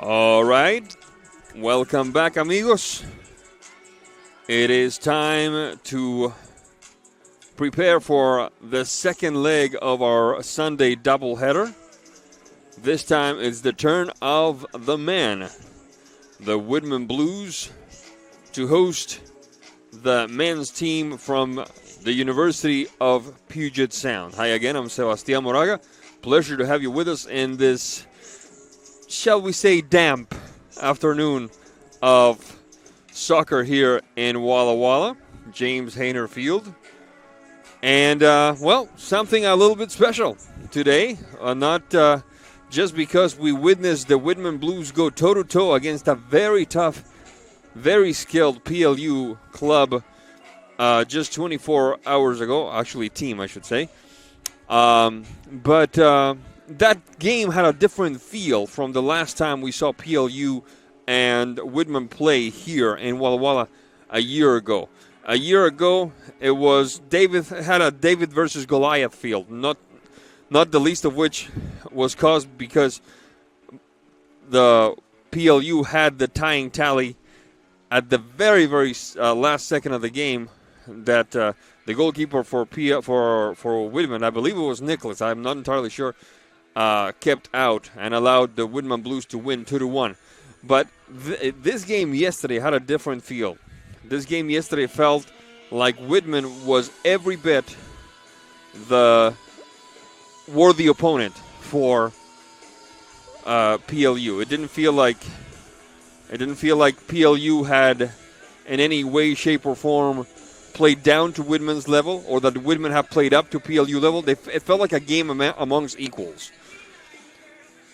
All right. Welcome back, amigos. It is time to prepare for the second leg of our Sunday doubleheader. This time it's the turn of the men, the Whitman Blues, to host the men's team from the University of Puget Sound. Hi again, I'm Sebastián Moraga. Pleasure to have you with us in this, shall we say, damp afternoon of soccer here in Walla Walla, James Hayner Field. And, something a little bit special today, not just because we witnessed the Whitman Blues go toe-to-toe against a very tough, very skilled PLU club just 24 hours ago, actually team, I should say. But that game had a different feel from the last time we saw PLU and Whitman play here in Walla Walla a year ago. A year ago, it was had a David versus Goliath feel, not the least of which was caused because the PLU had the tying tally at the very, very last second of the game that the goalkeeper for Whitman, I believe it was Nicholas, I'm not entirely sure, kept out and allowed the Whitman Blues to win 2-1. But this game yesterday had a different feel. This game yesterday felt like Whitman was every bit the worthy opponent for PLU. It didn't feel like PLU had in any way, shape, or form played down to Whitman's level, or that Whitman have played up to PLU level. It felt like a game amongst equals.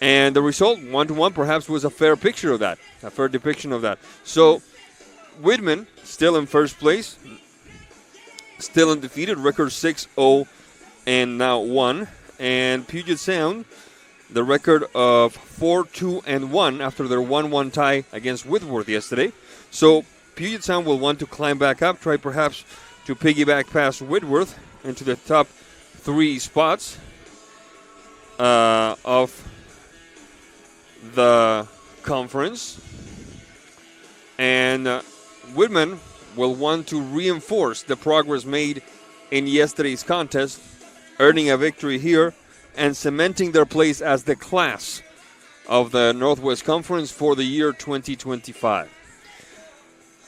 And the result, 1-1, perhaps was a fair picture of that, a fair depiction of that. So Whitman, still in first place, still undefeated, record 6-0 and now 1. And Puget Sound, the record of 4-2-1 after their 1-1 tie against Whitworth yesterday. So Puget Sound will want to climb back up, try perhaps to piggyback past Whitworth into the top 3 spots of the conference. And Whitman will want to reinforce the progress made in yesterday's contest, earning a victory here and cementing their place as the class of the Northwest Conference for the year 2025.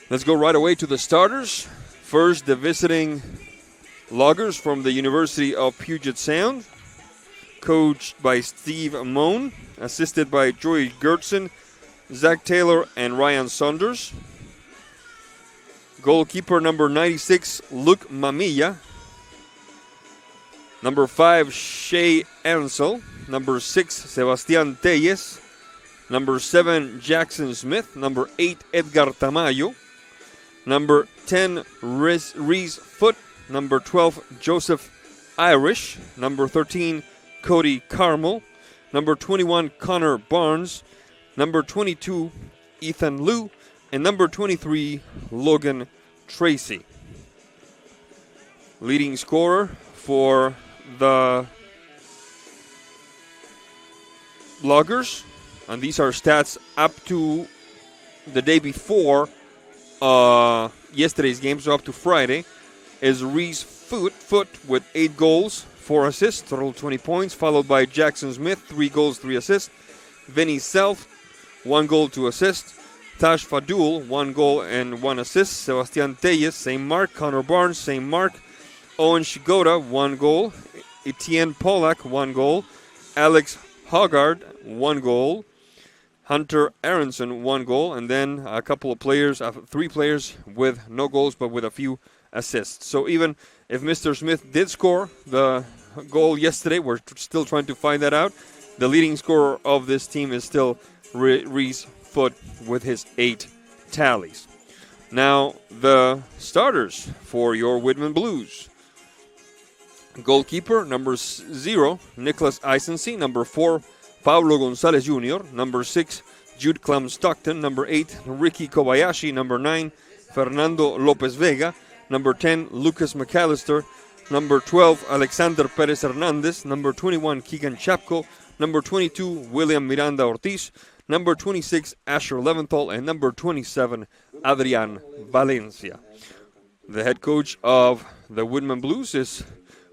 Let's go right away to the starters. First, the visiting Loggers from the University of Puget Sound, coached by Steve Moan, assisted by Joey Gertson, Zach Taylor, and Ryan Saunders. Goalkeeper number 96, Luke Mamilla. Number 5, Shea Ansel. Number 6, Sebastian Telles. Number 7, Jackson Smith. Number 8, Edgar Tamayo. Number 10, Reese Foote. Number 12, Joseph Irish. Number 13, Cody Carmel. Number 21, Connor Barnes. Number 22, Ethan Liu. And number 23, Logan Tracy. Leading scorer for the Loggers, and these are stats up to the day before yesterday's game, so up to Friday, is Reese Foote with 8 goals, 4 assists, total 20 points, followed by Jackson Smith, 3 goals, 3 assists. Vinny Self, 1 goal, 2 assists. Tash Fadul, 1 goal and 1 assist. Sebastian Telles, same mark. Connor Barnes, same mark. Owen Shigoda, 1 goal. Etienne Pollack, 1 goal. Alex Hoggard, 1 goal. Hunter Aronson, 1 goal. And then a couple of players, 3 players with no goals but with a few assists. So even if Mr. Smith did score the goal yesterday, we're still trying to find that out. The leading scorer of this team is still Reese Foote with his 8 tallies. Now, the starters for your Whitman Blues. Goalkeeper, number 0, Nicholas Eisenstein. Number 4, Pablo Gonzalez Jr. Number 6, Jude Clem Stockton. Number 8, Ricky Kobayashi. Number 9, Fernando Lopez Vega. Number 10, Lucas McAllister. Number 12, Alexander Perez Hernandez. Number 21, Keegan Chapko. Number 22, William Miranda Ortiz. number 26, Asher Leventhal, and number 27, Adrian Valencia. The head coach of the Whitman Blues is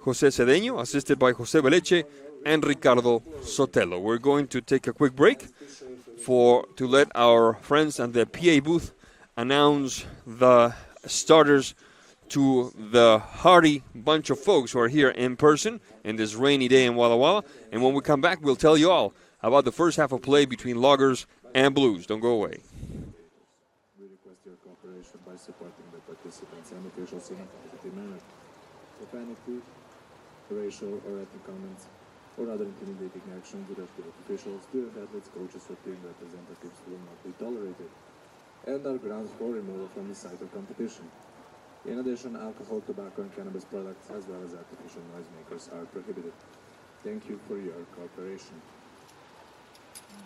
Jose Cedeño, assisted by Jose Beleche and Ricardo Sotelo. We're going to take a quick break to let our friends at the PA booth announce the starters to the hearty bunch of folks who are here in person in this rainy day in Walla Walla. And when we come back, we'll tell you all about the first half of play between Loggers and Blues. Don't go away. We request your cooperation by supporting the participants and officials in a positive manner. If any racial or ethnic comments or other intimidating actions directed at officials, student athletes, coaches, or team representatives will not be tolerated and are grounds for removal from the site of competition. In addition, alcohol, tobacco, and cannabis products, as well as artificial noisemakers, are prohibited. Thank you for your cooperation.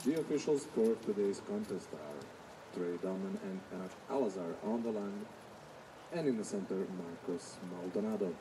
The officials for today's contest are Trey Dahlman and Anak Alazar on the line, and in the center, Marcos Maldonado.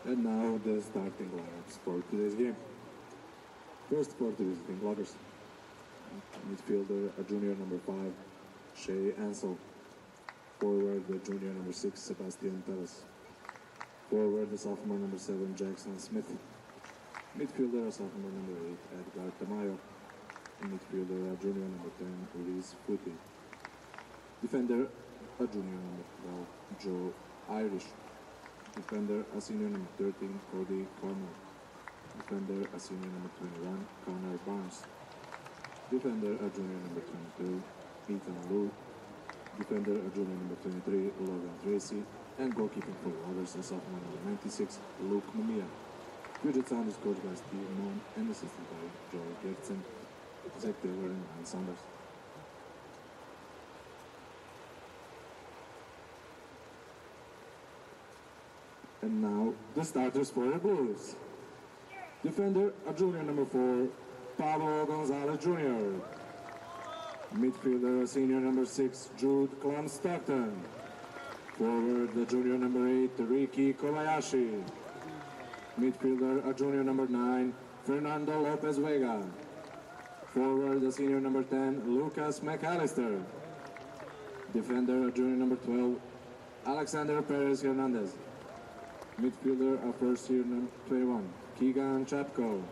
And now the starting lineups for today's game. First for the visiting Loggers. Midfielder, a junior number 5, Shea Ansel. Forward, the junior number 6, Sebastian Perez. Forward, the sophomore number 7, Jackson Smith. Midfielder, a sophomore number 8, Edgar Tamayo. And midfielder, a junior number 10, Reese Footy. Defender, a junior number 12, Joe Irish. Defender, a senior number 13, Cody Cornell. Defender, a senior number 21, Connor Barnes. Defender, a junior number 22, Ethan Liu. Defender, a junior number 23, Logan Tracy. And goalkeeping for Loggers, a sophomore number 96, Luke Mumia. Puget Sound is coached by Steve Moon and assisted by Joel Gertsen, Zach Taylor, and Ryan Saunders. And now, the starters for the Blues. Defender, a junior number 4, Pablo Gonzalez Jr. Midfielder, a senior number 6, Jude Clem Stockton. Forward, the junior number 8, Ricky Kobayashi. Midfielder, a junior number 9, Fernando Lopez Vega. Forward, the senior number 10, Lucas McAllister. Defender, a junior number 12, Alexander Perez Hernandez. Midfielder, a first year number 21, Keegan Chapko.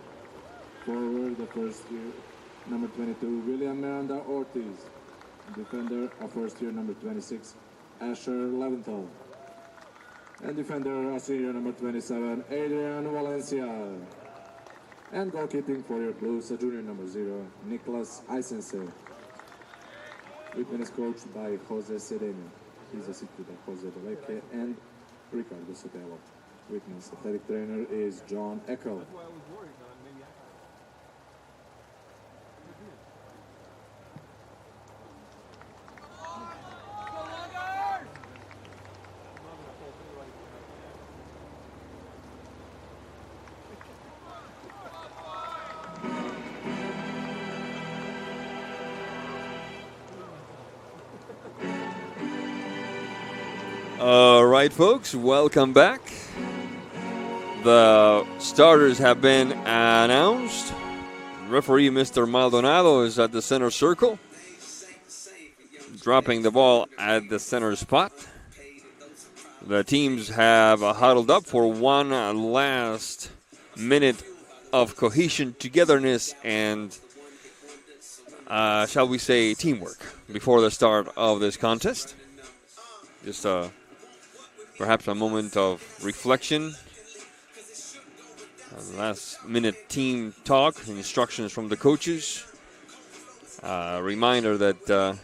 Forward, the first year number 22, William Miranda Ortiz. Defender, a first year number 26, Asher Leventhal. And defender, senior number 27, Adrian Valencia. And goalkeeping for your Blues, junior number 0, Nicholas Eisense. Whitman is coached by Jose Cedeno. He's assisted by Jose Beleque and Ricardo Sotelo. Whitman's athletic trainer is John Eckel. All right, folks, welcome back. The starters have been announced. Referee Mr. Maldonado is at the center circle, dropping the ball at the center spot. The teams have huddled up for one last minute of cohesion, togetherness, and, shall we say, teamwork before the start of this contest. Just perhaps a moment of reflection. Last-minute team talk, instructions from the coaches. Reminder that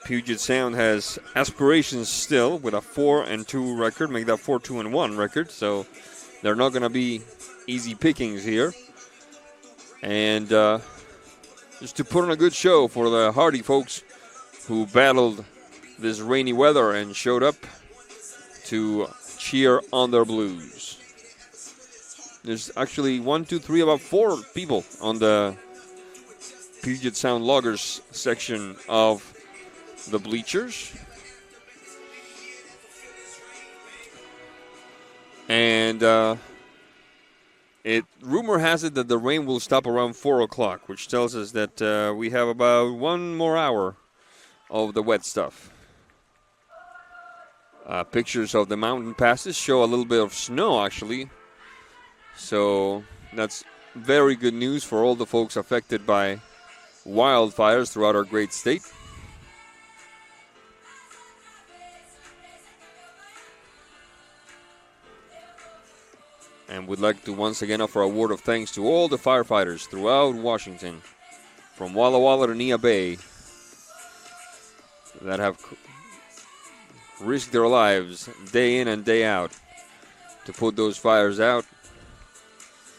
Puget Sound has aspirations still with a 4-2 record, make that 4-2-1 record. So they're not going to be easy pickings here. And just to put on a good show for the hardy folks who battled this rainy weather and showed up to cheer on their Blues. There's actually about 4 people on the Puget Sound Loggers section of the bleachers. And rumor has it that the rain will stop around 4 o'clock, which tells us that we have about 1 more hour of the wet stuff. Pictures of the mountain passes show a little bit of snow, actually. So that's very good news for all the folks affected by wildfires throughout our great state. And we'd like to once again offer a word of thanks to all the firefighters throughout Washington, from Walla Walla to Neah Bay, that have risked their lives day in and day out to put those fires out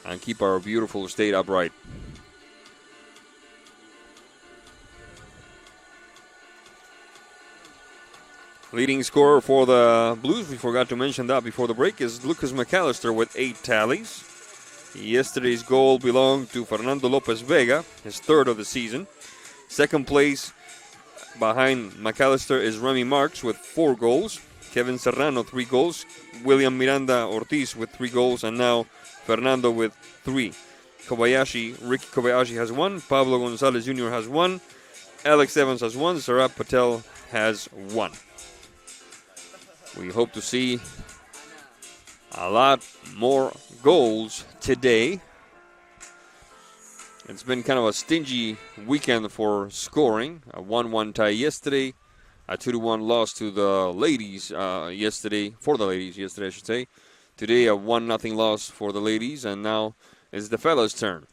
and keep our beautiful state upright. Leading scorer for the Blues, we forgot to mention that before the break, is Lucas McAllister with 8 tallies. Yesterday's goal belonged to Fernando Lopez Vega, his 3rd of the season. Second place behind McAllister is Remy Marks with 4 goals. Kevin Serrano, 3 goals. William Miranda Ortiz with 3 goals. And now Fernando with 3. Ricky Kobayashi has 1. Pablo Gonzalez Jr. has 1. Alex Evans has 1. Saurabh Patel has 1. We hope to see a lot more goals today. It's been kind of a stingy weekend for scoring. A 1-1 tie yesterday. A 2-1 loss to the ladies yesterday. For the ladies yesterday, I should say. Today, a 1-0 loss for the ladies. And now it's the fellas' turn.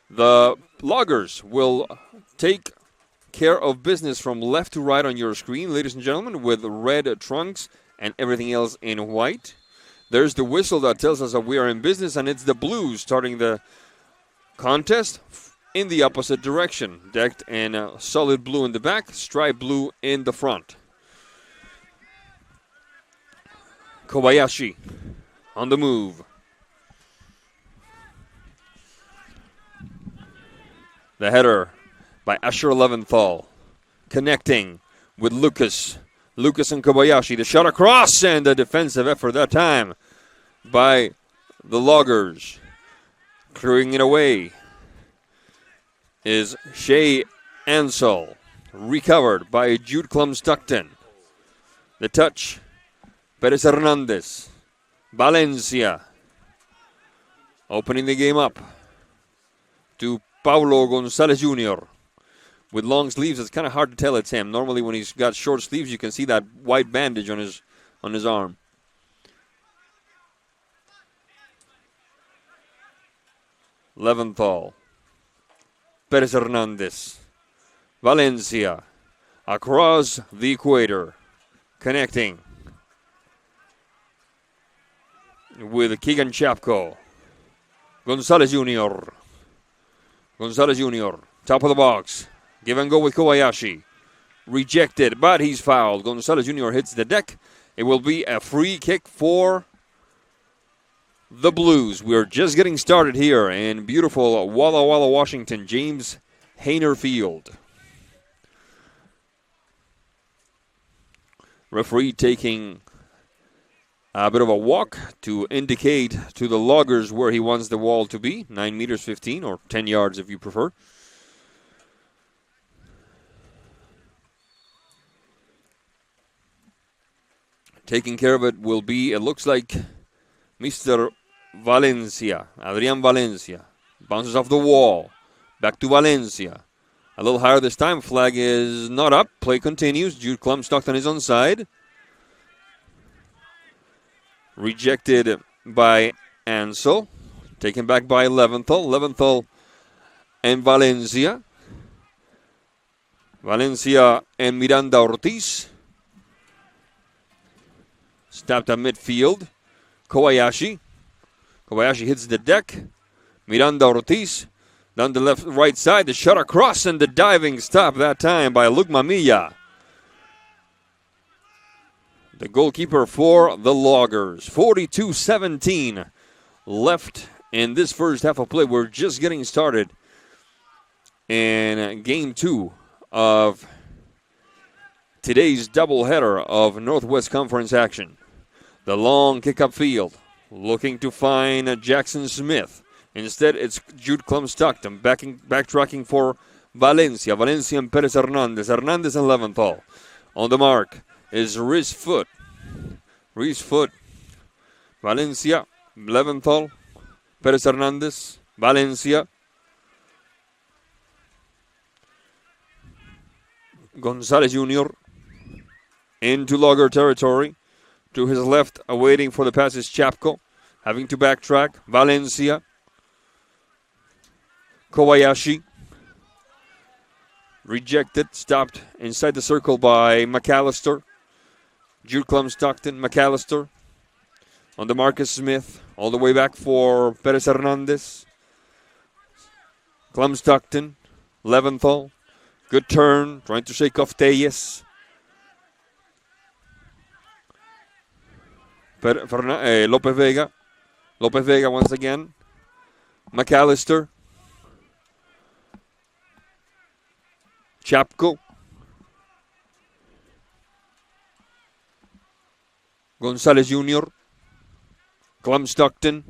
The Loggers will take care of business from left to right on your screen, ladies and gentlemen, with red trunks and everything else in white. There's the whistle that tells us that we are in business, and it's the Blues starting the contest in the opposite direction, decked in solid blue in the back, striped blue in the front. Kobayashi on the move. The header by Asher Leventhal, connecting with Lucas. Lucas and Kobayashi, the shot across, and the defensive effort that time by the Loggers. Clearing it away is Shea Ansel, recovered by Jude Klum-Stockton. The touch, Perez Hernandez, Valencia, opening the game up to Paulo Gonzalez Jr. with long sleeves. It's kind of hard to tell it's him. Normally when he's got short sleeves, you can see that white bandage on his on his arm. Leventhal. Perez Hernandez. Valencia. Across the equator. Connecting with Keegan Chapko. Gonzalez Jr. Gonzalez Jr. Top of the box. Give and go with Kobayashi. Rejected, but he's fouled. Gonzalez Jr. hits the deck. It will be a free kick for the Blues. We're just getting started here in beautiful Walla Walla, Washington. James Hayner Field. Referee taking a bit of a walk to indicate to the loggers where he wants the wall to be. 9 meters 15 or 10 yards if you prefer. Taking care of it will be, it looks like, Mr. Valencia. Adrian Valencia. Bounces off the wall. Back to Valencia. A little higher this time. Flag is not up. Play continues. Jude Klum-Stockton is onside. Rejected by Ansel. Taken back by Leventhal. Leventhal and Valencia. Valencia and Miranda Ortiz. Stopped at midfield. Kobayashi. Kobayashi hits the deck. Miranda Ortiz. Down the right side. The shot across and the diving stop that time by Luke Mamilla. The goalkeeper for the Loggers. 42-17 left in this first half of play. We're just getting started in game 2 of today's doubleheader of Northwest Conference action. The long kick up field, looking to find Jackson Smith. Instead, it's Jude Klum-Stockton backtracking for Valencia. Valencia and Perez Hernandez. Hernandez and Leventhal. On the mark is Reese Foot. Reese Foot. Valencia. Leventhal. Perez Hernandez. Valencia. Gonzalez Jr. into Logger territory. To his left, awaiting for the pass is Chapko. Having to backtrack. Valencia. Kobayashi. Rejected. Stopped inside the circle by McAllister. Jude Klum-Stockton. McAllister. On the Marcus Smith. All the way back for Perez Hernandez. Klum-Stockton. Leventhal. Good turn. Trying to shake off Tellez. Lopez Vega. Lopez Vega once again. McAllister. Chapko. Gonzalez Jr. Klum-Stockton.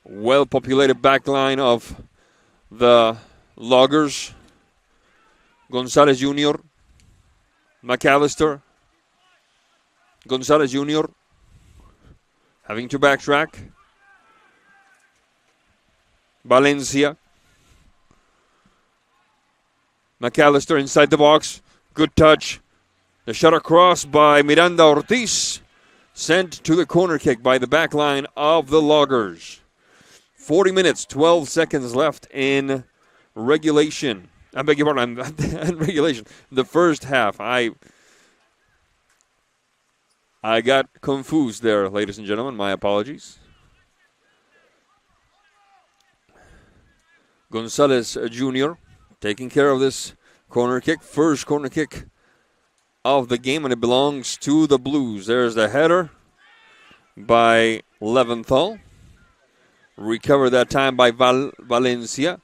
Well-populated back line of the Loggers. Gonzalez Jr. McAllister. Gonzalez Jr. having to backtrack. Valencia. McAllister inside the box. Good touch. The shot across by Miranda Ortiz. Sent to the corner kick by the back line of the Loggers. 40 minutes, 12 seconds left in regulation. I beg your pardon, in regulation. The first half. I got confused there, ladies and gentlemen. My apologies. Gonzalez Jr. taking care of this corner kick. First corner kick of the game, and it belongs to the Blues. There's the header by Leventhal. Recovered that time by Valencia.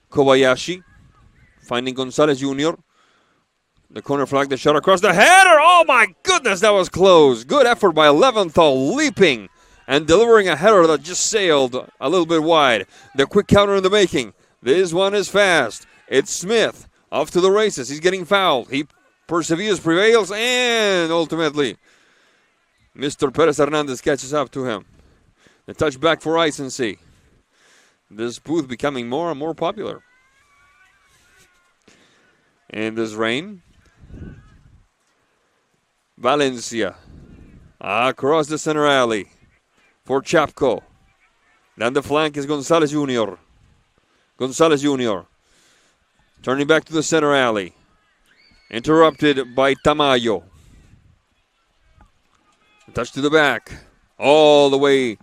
Kobayashi finding Gonzalez Jr. The corner flag, the shot across the header. Oh my goodness, that was close. Good effort by Leventhal, leaping and delivering a header that just sailed a little bit wide. The quick counter in the making. This one is fast. It's Smith off to the races. He's getting fouled. He perseveres, prevails, and ultimately Mr. Perez Hernandez catches up to him. The touchback for Ice and Sea. This booth becoming more and more popular. And this rain. Valencia. Across the center alley for Chapko. Down the flank is Gonzalez Jr. Gonzalez Jr. turning back to the center alley. Interrupted by Tamayo. Touch to the back. All the way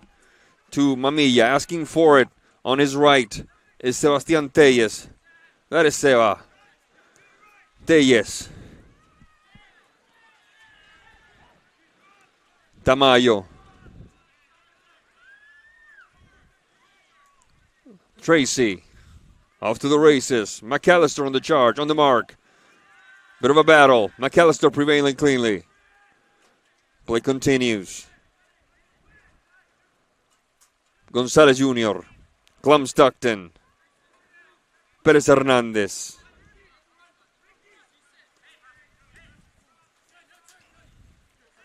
to Mamilla. Asking for it on his right is Sebastian Telles. That is Seba. Telles. Tamayo. Tracy. Off to the races. McAllister on the charge, on the mark. Bit of a battle. McAllister prevailing cleanly. Play continues. Gonzalez Jr. Clum Stockton. Perez Hernandez.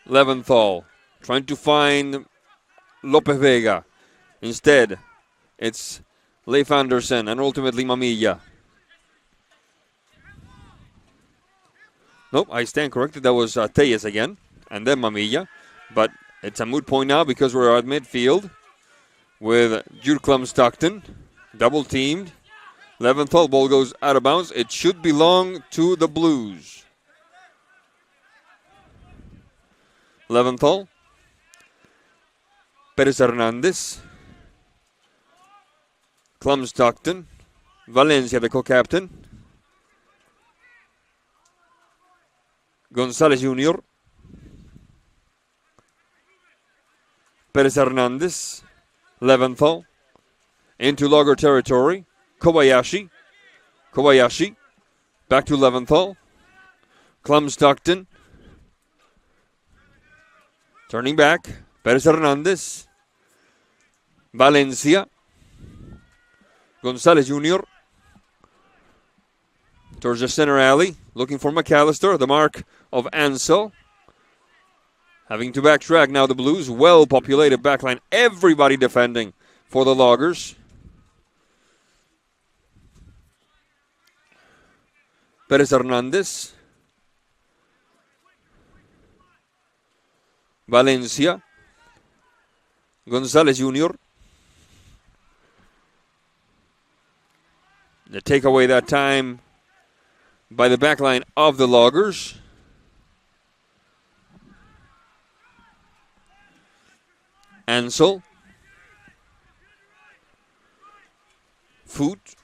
Leventhal trying to find Lopez Vega. Instead, it's Leif Anderson and ultimately Mamilla. Nope, I stand corrected. That was Telles again, and then Mamilla. But it's a moot point now because we're at midfield with Jude Clum Stockton. Double teamed. Leventhal, ball goes out of bounds. It should belong to the Blues. Leventhal. Perez Hernandez. Clum Stockton. Valencia, the co-captain. Gonzalez Jr. Perez Hernandez. Leventhal. Into Logger territory. Kobayashi. Kobayashi. Back to Leventhal. Clum Stockton. Turning back. Perez Hernandez. Valencia. Gonzalez Jr. Towards the center alley. Looking for McAllister. The mark of Ansel. Having to backtrack now the Blues. Well-populated backline. Everybody defending for the Loggers. Perez Hernandez. Valencia. Gonzalez Jr. The takeaway that time by the backline of the Loggers. Ansel. Foot.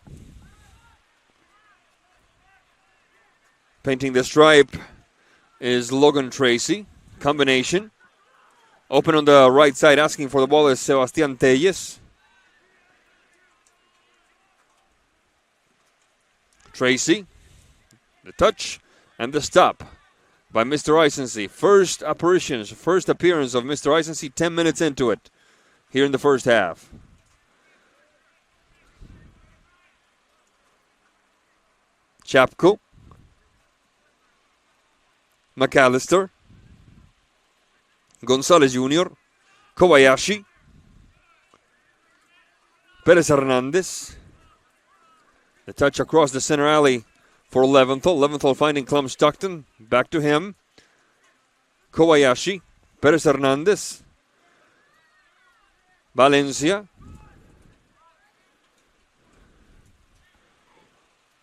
Painting the stripe is Logan Tracy. Combination. Open on the right side, asking for the ball is Sebastian Telles. Tracy. The touch and the stop by Mr. Isensee. First appearance of Mr. Isensee, 10 minutes into it here in the first half. Chapko. McAllister. Gonzalez Jr. Kobayashi. Perez Hernandez. The touch across the center alley for Leventhal. Leventhal finding Clum Stockton. Back to him. Kobayashi. Perez Hernandez. Valencia.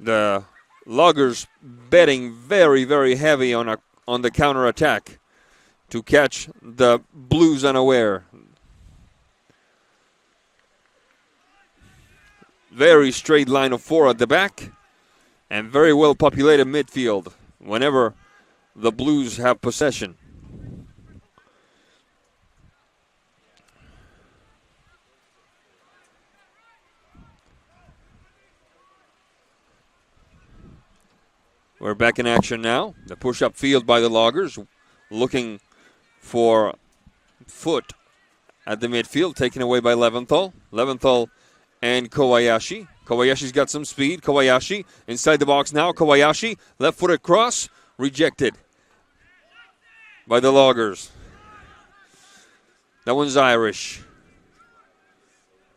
The Loggers betting very, very heavy on the counter-attack to catch the Blues unaware. Very straight line of four at the back and very well populated midfield whenever the Blues have possession. We're back in action now. The push-up field by the Loggers looking for Foot at the midfield, taken away by Leventhal. Leventhal and Kobayashi. Kobayashi's got some speed. Kobayashi inside the box now. Kobayashi, left-footed cross, rejected by the Loggers. That one's Irish.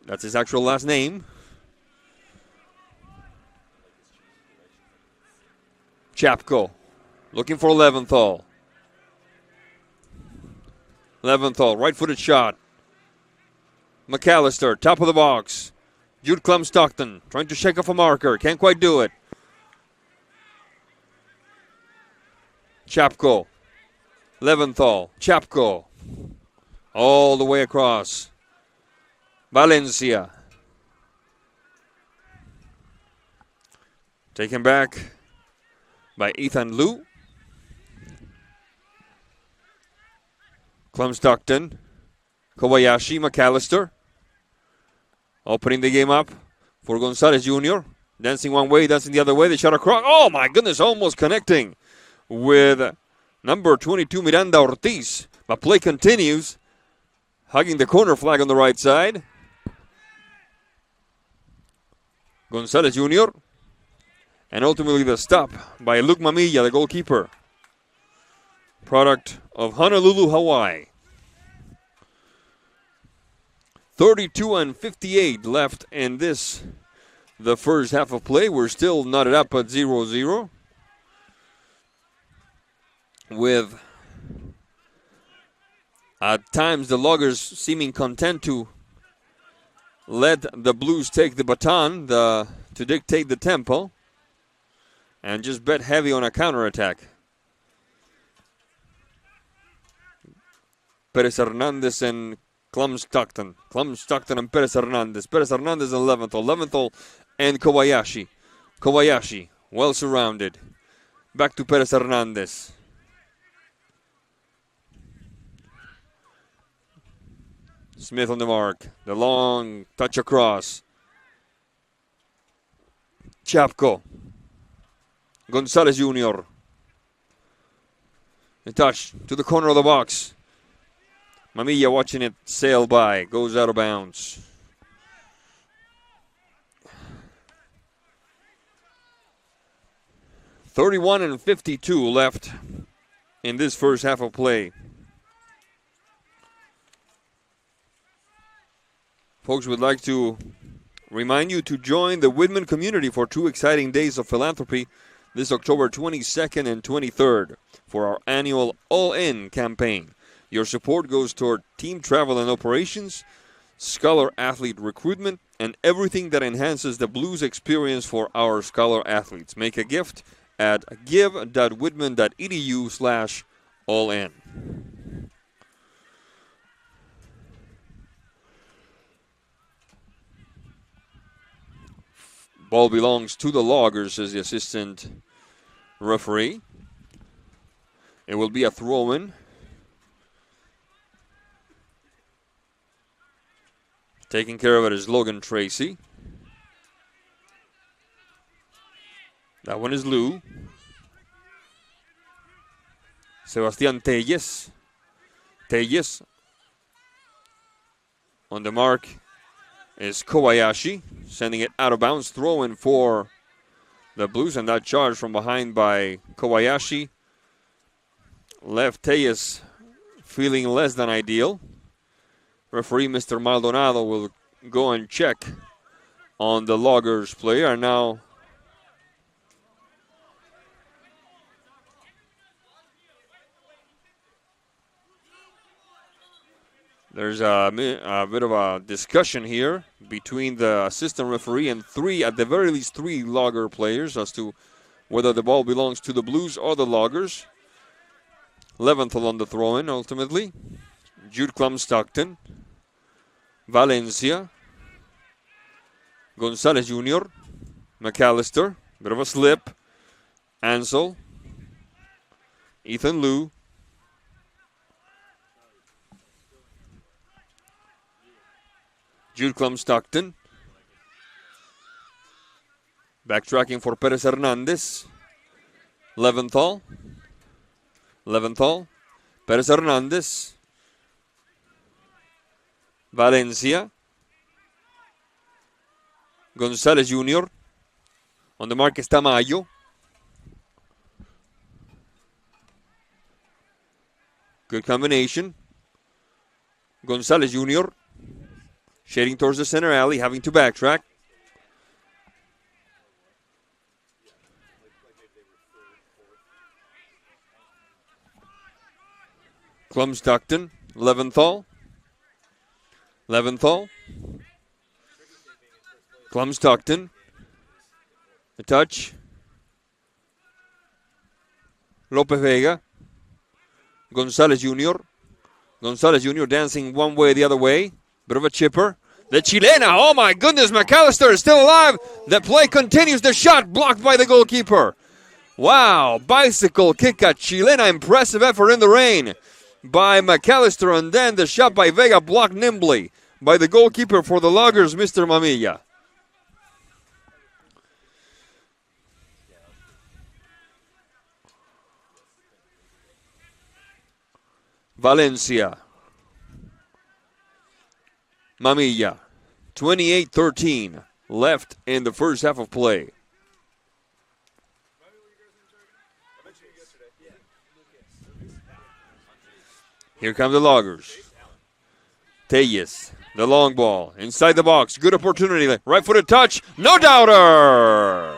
That's his actual last name. Chapko looking for Leventhal. Leventhal, right-footed shot. McAllister, top of the box. Jude Clem-Stockton trying to shake off a marker. Can't quite do it. Chapko. Leventhal. Chapko. All the way across. Valencia. Taken back by Ethan Liu. Clem-Stockton. Kobayashi. McAllister. Opening the game up for Gonzalez Jr. Dancing one way, dancing the other way. They shot across. Oh, my goodness, almost connecting with number 22, Miranda Ortiz. But play continues. Hugging the corner flag on the right side. Gonzalez Jr. And ultimately the stop by Luke Mamilla, the goalkeeper. Product of Honolulu, Hawaii. 32-58 left in this, the first half of play. We're still knotted up at 0-0. With, at times, the Loggers seeming content to let the Blues take the baton to dictate the tempo and just bet heavy on a counterattack. Perez Hernandez and Clem-Stockton. Clem-Stockton and Perez Hernandez. Perez Hernandez and Leventhal. Leventhal and Kobayashi. Kobayashi, well surrounded. Back to Perez Hernandez. Smith on the mark. The long touch across. Chapko. Gonzalez Jr. The touch to the corner of the box. Mamilla watching it sail by. Goes out of bounds. $31-52 left in this first half of play. Folks, would like to remind you to join the Whitman community for 2 exciting days of philanthropy this October 22nd and 23rd for our annual All In campaign. Your support goes toward team travel and operations, scholar athlete recruitment, and everything that enhances the Blues experience for our scholar athletes. Make a gift at give.whitman.edu/all-in. Ball belongs to the Loggers, says the assistant referee. It will be a throw-in. Taking care of it is Logan Tracy. That one is Lou. Sebastián Telles. Telles. On the mark is Kobayashi. Sending it out of bounds. Throw in for the Blues. And that charge from behind by Kobayashi left Telles feeling less than ideal. Referee Mr. Maldonado will go and check on the Loggers player. And now there's a bit of a discussion here between the assistant referee and at the very least three Logger players as to whether the ball belongs to the Blues or the Loggers. Leventhal on the throw-in ultimately. Jude Clem-Stockton. Valencia. Gonzalez Jr. McAllister. Bit of a slip. Ansel. Ethan Liu. Jude Clem-Stockton. Backtracking for Perez Hernandez. Leventhal. Perez Hernandez. Valencia. Gonzalez Jr. On the mark está Mayo. Good combination. Gonzalez Jr. Shading towards the center alley, having to backtrack. Clem-Stockton Leventhal. Klum-Stockton. The touch. Lopez Vega. Gonzalez Jr. Gonzalez Jr. dancing one way, the other way. Bit of a chipper. The Chilena. Oh, my goodness. McAllister is still alive. The play continues. The shot blocked by the goalkeeper. Wow. Bicycle kick at Chilena. Impressive effort in the rain by McAllister. And then the shot by Vega blocked nimbly by the goalkeeper for the Loggers, Mr. Mamilla. Valencia. Mamilla. 28-13 left in the first half of play. Here come the Loggers. Tellez, the long ball, inside the box. Good opportunity. Right-footed touch. No doubter.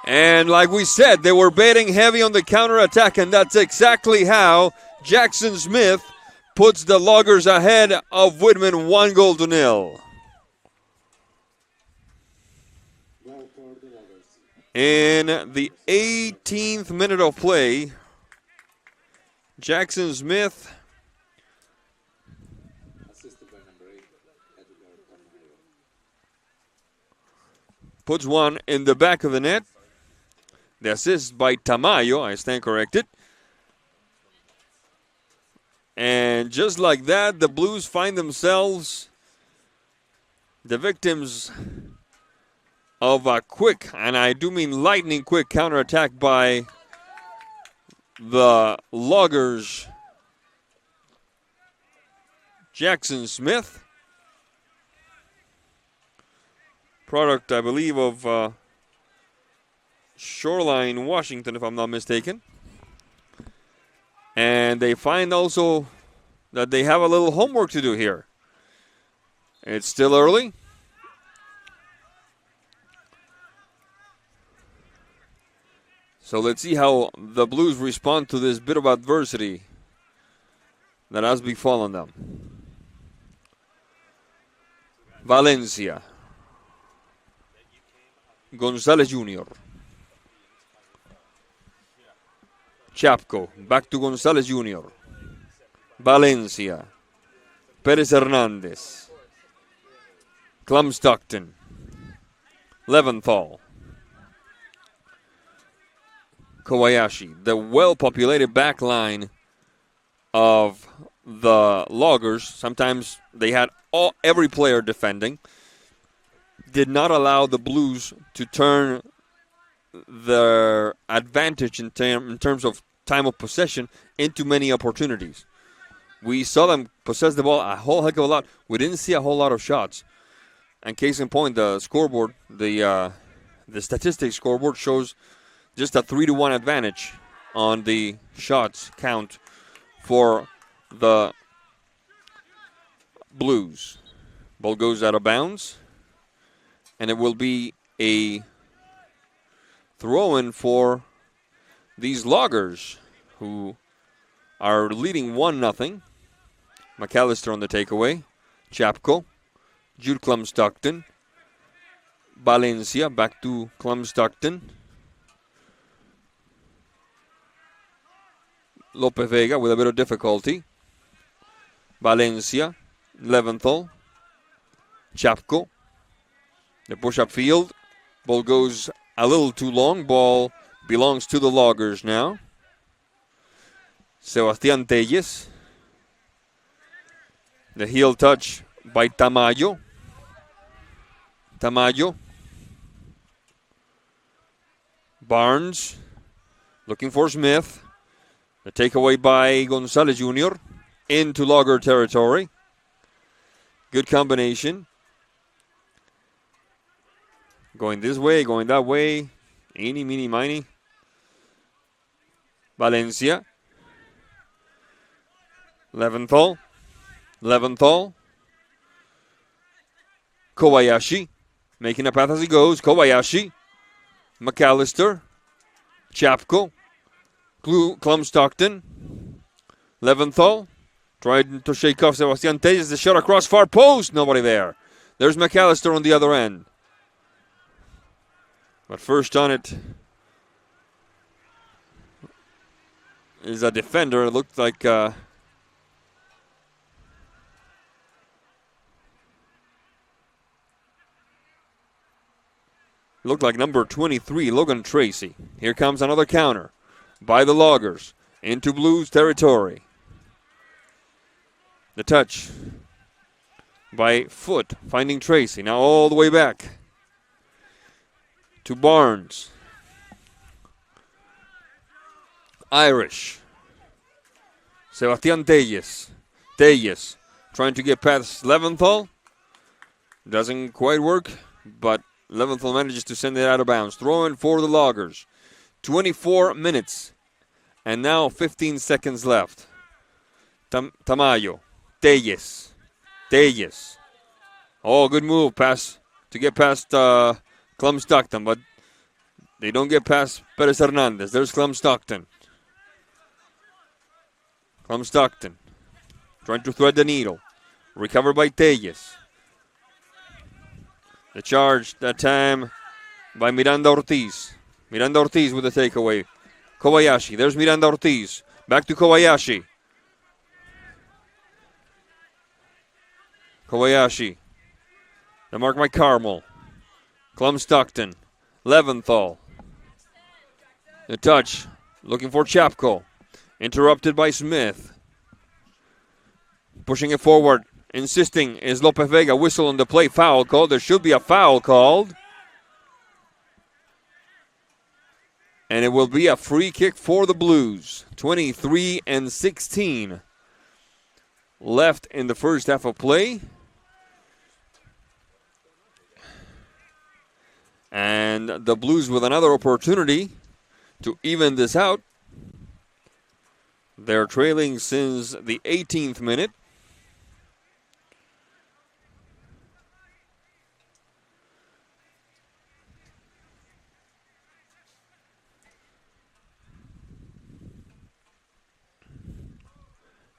And like we said, they were betting heavy on the counterattack, and that's exactly how Jackson Smith puts the Loggers ahead of Whitman 1-0. In the 18th minute of play, Jackson Smith puts one in the back of the net. The assist by Tamayo, I stand corrected. And just like that, the Blues find themselves the victims of a quick, and I do mean lightning quick, counterattack by the Loggers. Jackson Smith, product, I believe, of Shoreline, Washington, if I'm not mistaken. And they find also that they have a little homework to do here. It's still early. So let's see how the Blues respond to this bit of adversity that has befallen them. Valencia. Gonzalez Jr. Chapco, back to Gonzalez Jr. Valencia. Perez Hernandez. Klum-Stockton. Leventhal. Kobayashi. The well-populated back line of the Loggers. Sometimes they had every player defending. Did not allow the Blues to turn their advantage in terms of time of possession into many opportunities. We saw them possess the ball a whole heck of a lot. We didn't see a whole lot of shots. And case in point, the scoreboard, the statistics scoreboard shows just a 3-1 advantage on the shots count for the Blues. Ball goes out of bounds, and it will be a throw-in for these Loggers, who are leading 1-0. McAllister on the takeaway. Chapco. Jude Klum-Stockton. Valencia back to Klum-Stockton. Lopez Vega with a bit of difficulty. Valencia. Leventhal. Chapco. The push-up field. Ball goes a little too long. Ball belongs to the Loggers now. Sebastián Tellez. The heel touch by Tamayo. Barnes looking for Smith. The takeaway by Gonzalez Jr. into Logger territory. Good combination. Going this way, going that way. Eeny, meeny, miny. Valencia. Leventhal. Kobayashi. Making a path as he goes. Kobayashi. McAllister. Chapco. Klum-Stockton. Leventhal trying to shake off Sebastian Telles. The shot across far post. Nobody there. There's McAllister on the other end. But first on it is a defender. It looked like number 23, Logan Tracy. Here comes another counter by the Loggers into Blues territory. The touch by Foot, finding Tracy. Now all the way back to Barnes. Irish. Sebastian Telles. Telles trying to get past Leventhal. Doesn't quite work, but Leventhal manages to send it out of bounds. Throwing for the Loggers. 24 minutes. And now 15 seconds left. Tamayo. Telles. Telles. Oh, good move. Pass to get past Clem Stockton, but they don't get past Perez Hernandez. There's Clem Stockton. Clem Stockton trying to thread the needle. Recovered by Telles. The charge that time by Miranda Ortiz. Miranda Ortiz with the takeaway. Kobayashi. There's Miranda Ortiz. Back to Kobayashi. Kobayashi. The mark by Carmel. Clem Stockton. Leventhal. The touch. Looking for Chapko. Interrupted by Smith. Pushing it forward. Insisting is Lopez Vega. Whistle on the play. Foul called. There should be a foul called. And it will be a free kick for the Blues. 23-16 left in the first half of play. And the Blues with another opportunity to even this out. They're trailing since the 18th minute.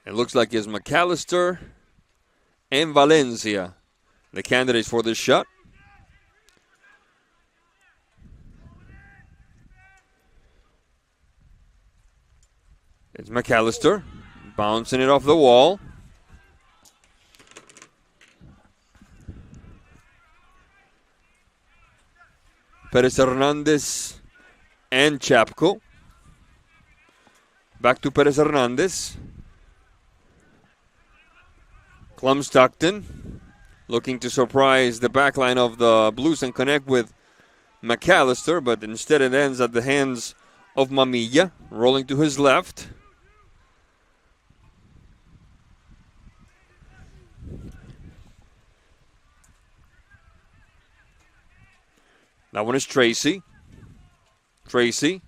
It looks like it's McAllister and Valencia, the candidates for this shot. It's McAllister bouncing it off the wall. Perez Hernandez and Chapko. Back to Perez Hernandez. Clem Stockton looking to surprise the backline of the Blues and connect with McAllister, but instead it ends at the hands of Mamilla, rolling to his left. That one is Tracy. Tracy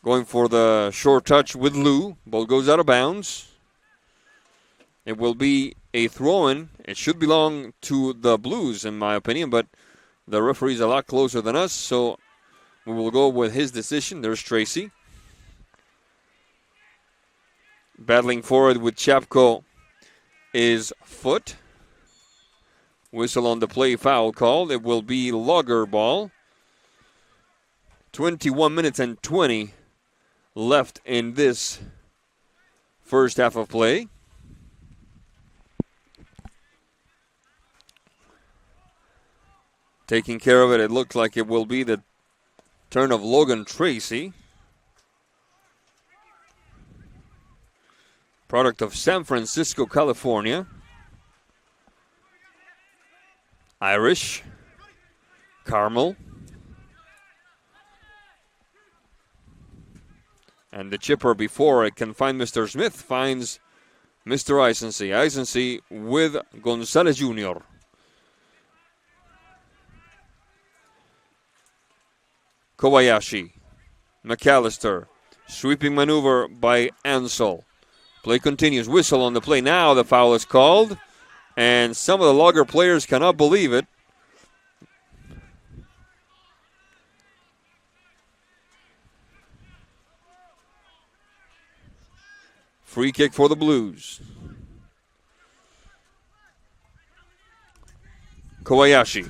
going for the short touch with Lou. Ball goes out of bounds. It will be a throw-in. It should belong to the Blues, in my opinion, but the referee's a lot closer than us, so we will go with his decision. There's Tracy. Battling forward with Chapko is Foot. Whistle on the play, foul called. It will be Logger ball. 21 minutes and 20 left in this first half of play. Taking care of it, it looks like it will be the turn of Logan Tracy. Product of San Francisco, California. Irish. Carmel. And the chipper before it can find Mr. Smith finds Mr. Isensee. Isensee with Gonzalez Jr. Kobayashi. McAllister. Sweeping maneuver by Ansel. Play continues. Whistle on the play. Now the foul is called. And some of the Logger players cannot believe it. Free kick for the Blues. Kobayashi.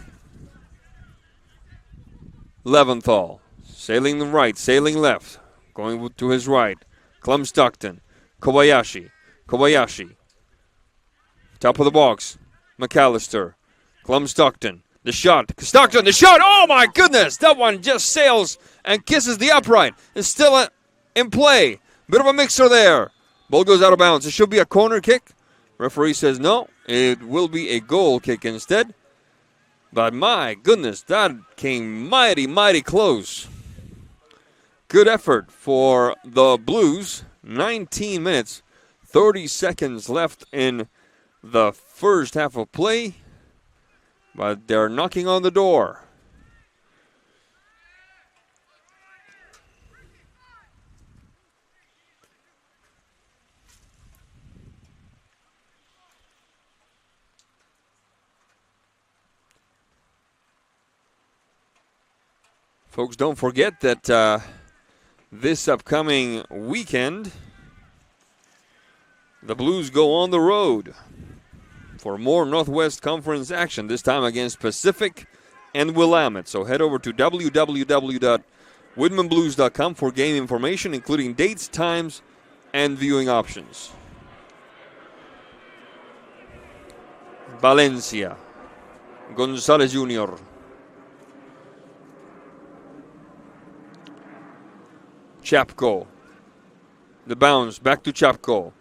Leventhal. Sailing right, sailing left. Going to his right. Clem Stockton. Kobayashi. Kobayashi. Top of the box. McAllister. Clem Stockton. The shot. Stockton, the shot. Oh, my goodness. That one just sails and kisses the upright. It's still in play. Bit of a mixer there. Ball goes out of bounds. It should be a corner kick. Referee says no. It will be a goal kick instead. But my goodness, that came mighty, mighty close. Good effort for the Blues. 19 minutes, 30 seconds left in the first half of play. But they're knocking on the door. Folks, don't forget that this upcoming weekend, the Blues go on the road for more Northwest Conference action, this time against Pacific and Willamette. So head over to www.whitmanblues.com for game information, including dates, times, and viewing options. Valencia. Gonzalez Jr. Chapko. The bounce, back to Chapko.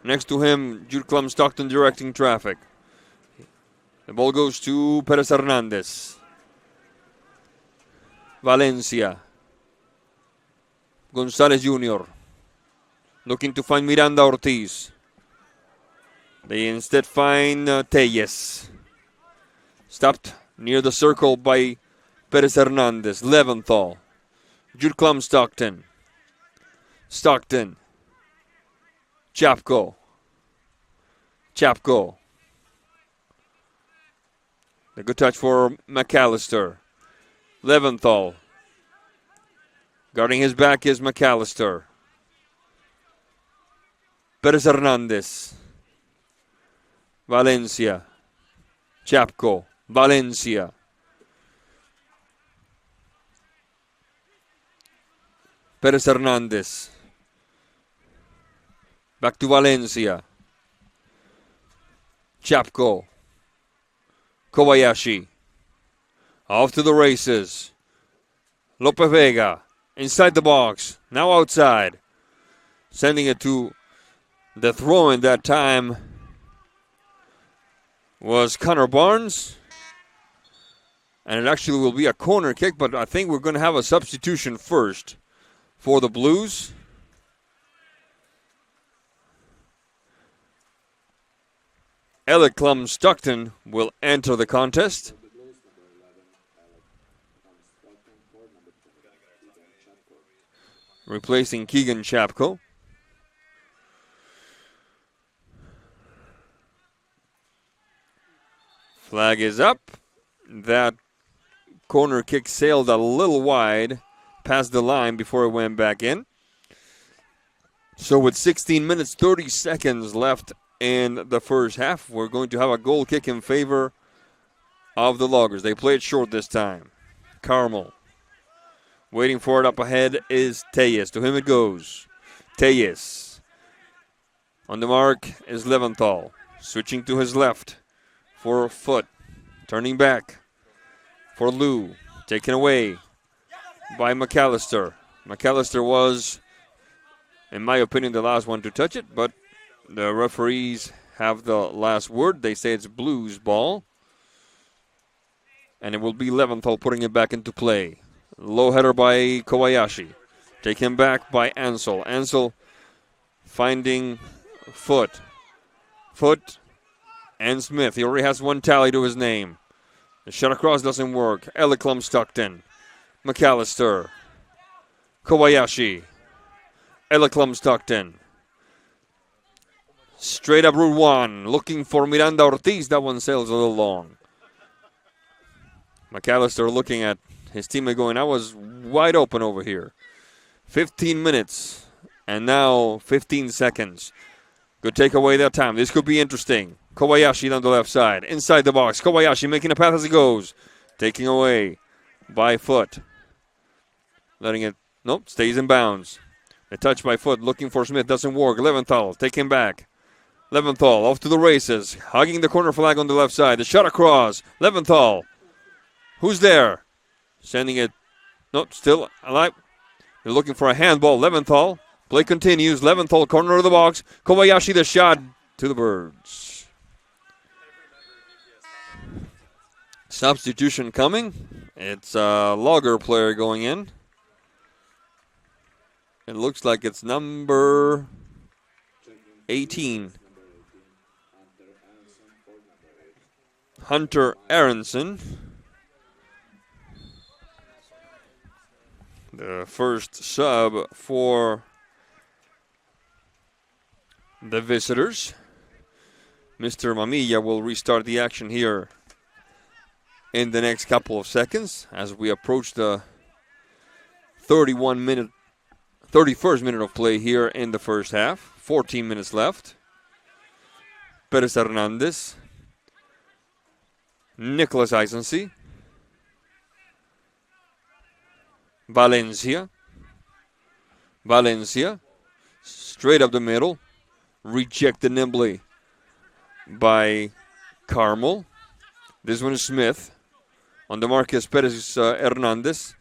Next to him, Jude Clem Stockton directing traffic. The ball goes to Perez Hernandez. Valencia. Gonzalez Jr. looking to find Miranda Ortiz. They instead find Tellez. Stopped near the circle by Perez Hernandez. Leventhal. Jude Clem Stockton. Stockton. Chapko. Chapko. A good touch for McAllister. Leventhal. Guarding his back is McAllister. Perez Hernandez. Valencia. Chapko. Valencia. Perez Hernandez. Back to Valencia. Chapko. Kobayashi. Off to the races. Lopez Vega. Inside the box. Now outside. Sending it to the throw-in that time was Connor Barnes. And it actually will be a corner kick, but I think we're going to have a substitution first for the Blues. Alec Clem Stockton will enter the contest. Replacing Keegan Chapko. Flag is up. That corner kick sailed a little wide past the line before it went back in. So with 16 minutes, 30 seconds left in the first half, we're going to have a goal kick in favor of the Loggers. They play it short this time. Carmel. Waiting for it up ahead is Tellez. To him it goes. Tellez. On the mark is Leventhal. Switching to his left for Foot. Turning back for Lou. Taken away by McAllister. McAllister was, in my opinion, the last one to touch it, but the referees have the last word. They say it's Blues ball. And it will be Leventhal putting it back into play. Low header by Kobayashi. Taken back by Ansel. Ansel finding Foot. Foot and Smith. He already has one tally to his name. The shot across doesn't work. Alec Clem Stockton. McAllister. Kobayashi. Alec Clem Stockton. Straight up Route 1. Looking for Miranda Ortiz. That one sails a little long. McAllister looking at his teammate going, I was wide open over here. 15 minutes And now 15 seconds. Good takeaway that time. This could be interesting. Kobayashi down the left side. Inside the box. Kobayashi making a path as he goes. Taking away by Foot. Letting it, nope, stays in bounds. A touch by Foot, looking for Smith, doesn't work. Leventhal, take him back. Leventhal off to the races. Hugging the corner flag on the left side. The shot across. Leventhal. Who's there? Sending it, nope, still alive. They're looking for a handball. Leventhal. Play continues. Leventhal, corner of the box. Kobayashi, the shot to the birds. Substitution coming. It's a Logger player going in. It looks like it's number 18. Hunter Aronson. The first sub for the visitors. Mr. Mamilla will restart the action here in the next couple of seconds as we approach the 31st minute of play here in the first half. 14 minutes left. Perez Hernandez. Nicholas Isensee. Valencia. Straight up the middle. Rejected nimbly by Carmel. This one is Smith. On the Marquez Perez Hernandez.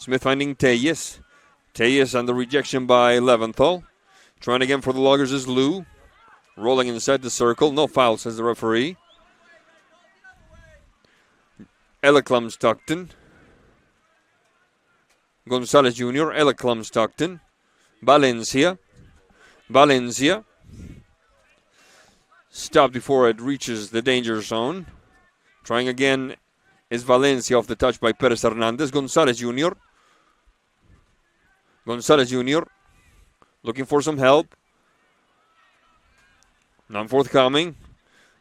Smith finding Tellez. Tellez on the rejection by Leventhal. Trying again for the Loggers is Lou. Rolling inside the circle. No foul, says the referee. Eleclum Stockton. Gonzalez Jr., Eleclum Stockton. Valencia. Stopped before it reaches the danger zone. Trying again is Valencia off the touch by Perez Hernandez. Gonzalez Jr. Looking for some help. Not forthcoming.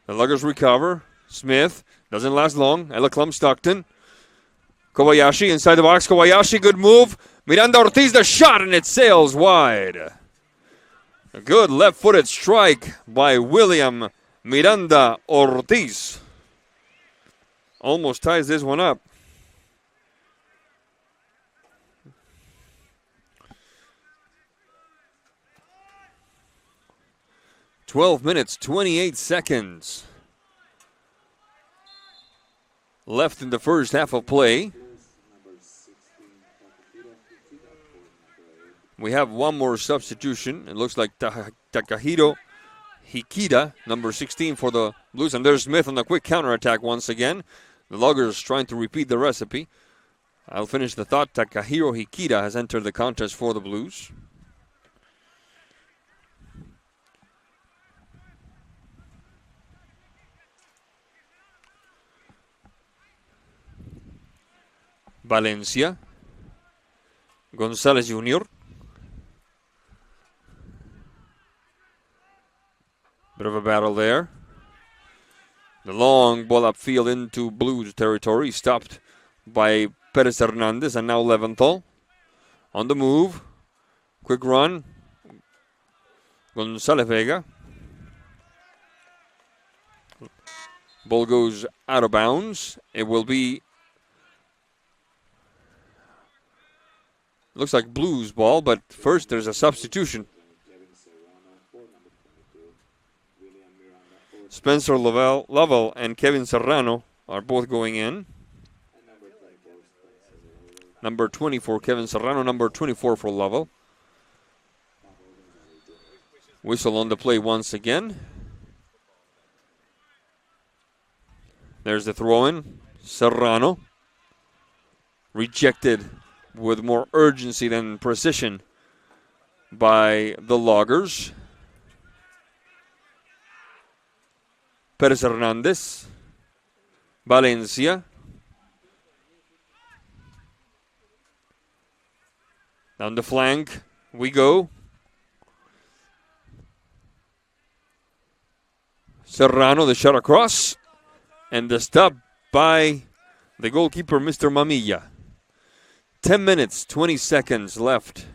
The Luggers recover. Smith doesn't last long. Eleclum Stockton. Kobayashi inside the box. Kobayashi, good move. Miranda Ortiz, the shot, and it sails wide. A good left-footed strike by William Miranda Ortiz. Almost ties this one up. "12 minutes, 28 seconds left in the first half of play. We have one more substitution. It looks like Takahiro Hikida, number 16 for the Blues. And there's Smith on the quick counterattack once again. The Loggers trying to repeat the recipe. I'll finish the thought. Takahiro Hikida has entered the contest for the Blues. Valencia. Gonzalez Jr. Bit of a battle there. The long ball upfield into Blues territory. Stopped by Perez Hernandez and now Leventhal. On the move. Quick run. Gonzalez Vega. Ball goes out of bounds. It will be, looks like Blues ball, but first there's a substitution. Spencer Lovell and Kevin Serrano are both going in. Number 24, Kevin Serrano. Number 24 for Lovell. Whistle on the play once again. There's the throw-in. Serrano. Rejected with more urgency than precision by the Loggers. Perez Hernandez. Valencia. Down the flank we go. Serrano, the shot across. And the stop by the goalkeeper, Mr. Mamilla. 10 minutes, 20 seconds left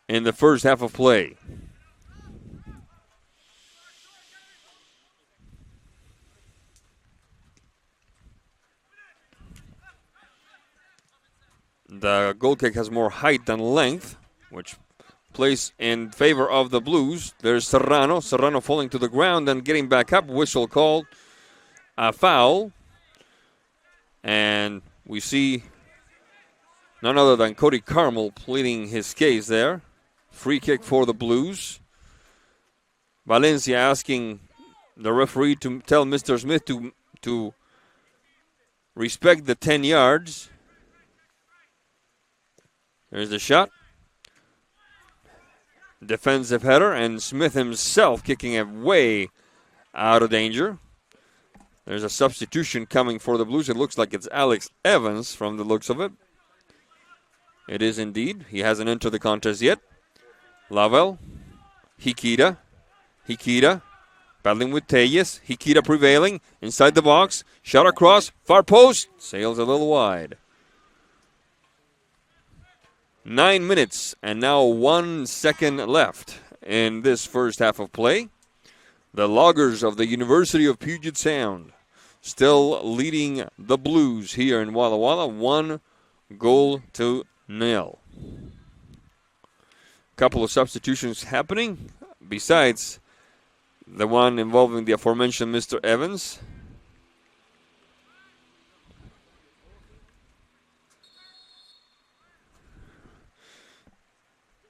in the first half of play. The goal kick has more height than length, which plays in favor of the Blues. There's Serrano. Serrano falling to the ground and getting back up. Whistle called. A foul. And we see none other than Cody Carmel pleading his case there. Free kick for the Blues. Valencia asking the referee to tell Mr. Smith to respect the 10 yards. There's the shot. Defensive header, and Smith himself kicking it way out of danger. There's a substitution coming for the Blues. It looks like it's Alex Evans from the looks of it. It is indeed. He hasn't entered the contest yet. Lavelle. Hikita. Battling with Telles. Hikita prevailing. Inside the box. Shot across. Far post. Sails a little wide. 9 minutes and now 1 second left in this first half of play. The Loggers of the University of Puget Sound still leading the Blues here in Walla Walla, 1-0. Couple of substitutions happening besides the one involving the aforementioned Mr. Evans.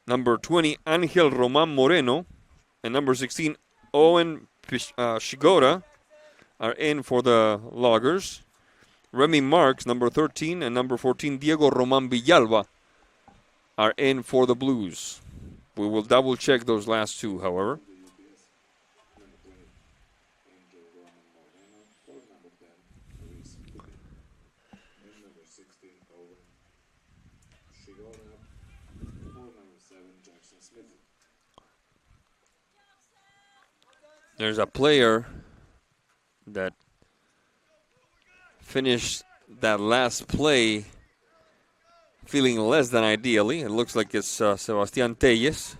Number 20, Angel Roman Moreno, and number 16, Owen Shigota are in for the Loggers. Remy Marks, number 13, and number 14, Diego Roman Villalba are in for the Blues. We will double check those last two, however. There's a player that finished that last play feeling less than ideally. It looks like it's Sebastian Telles.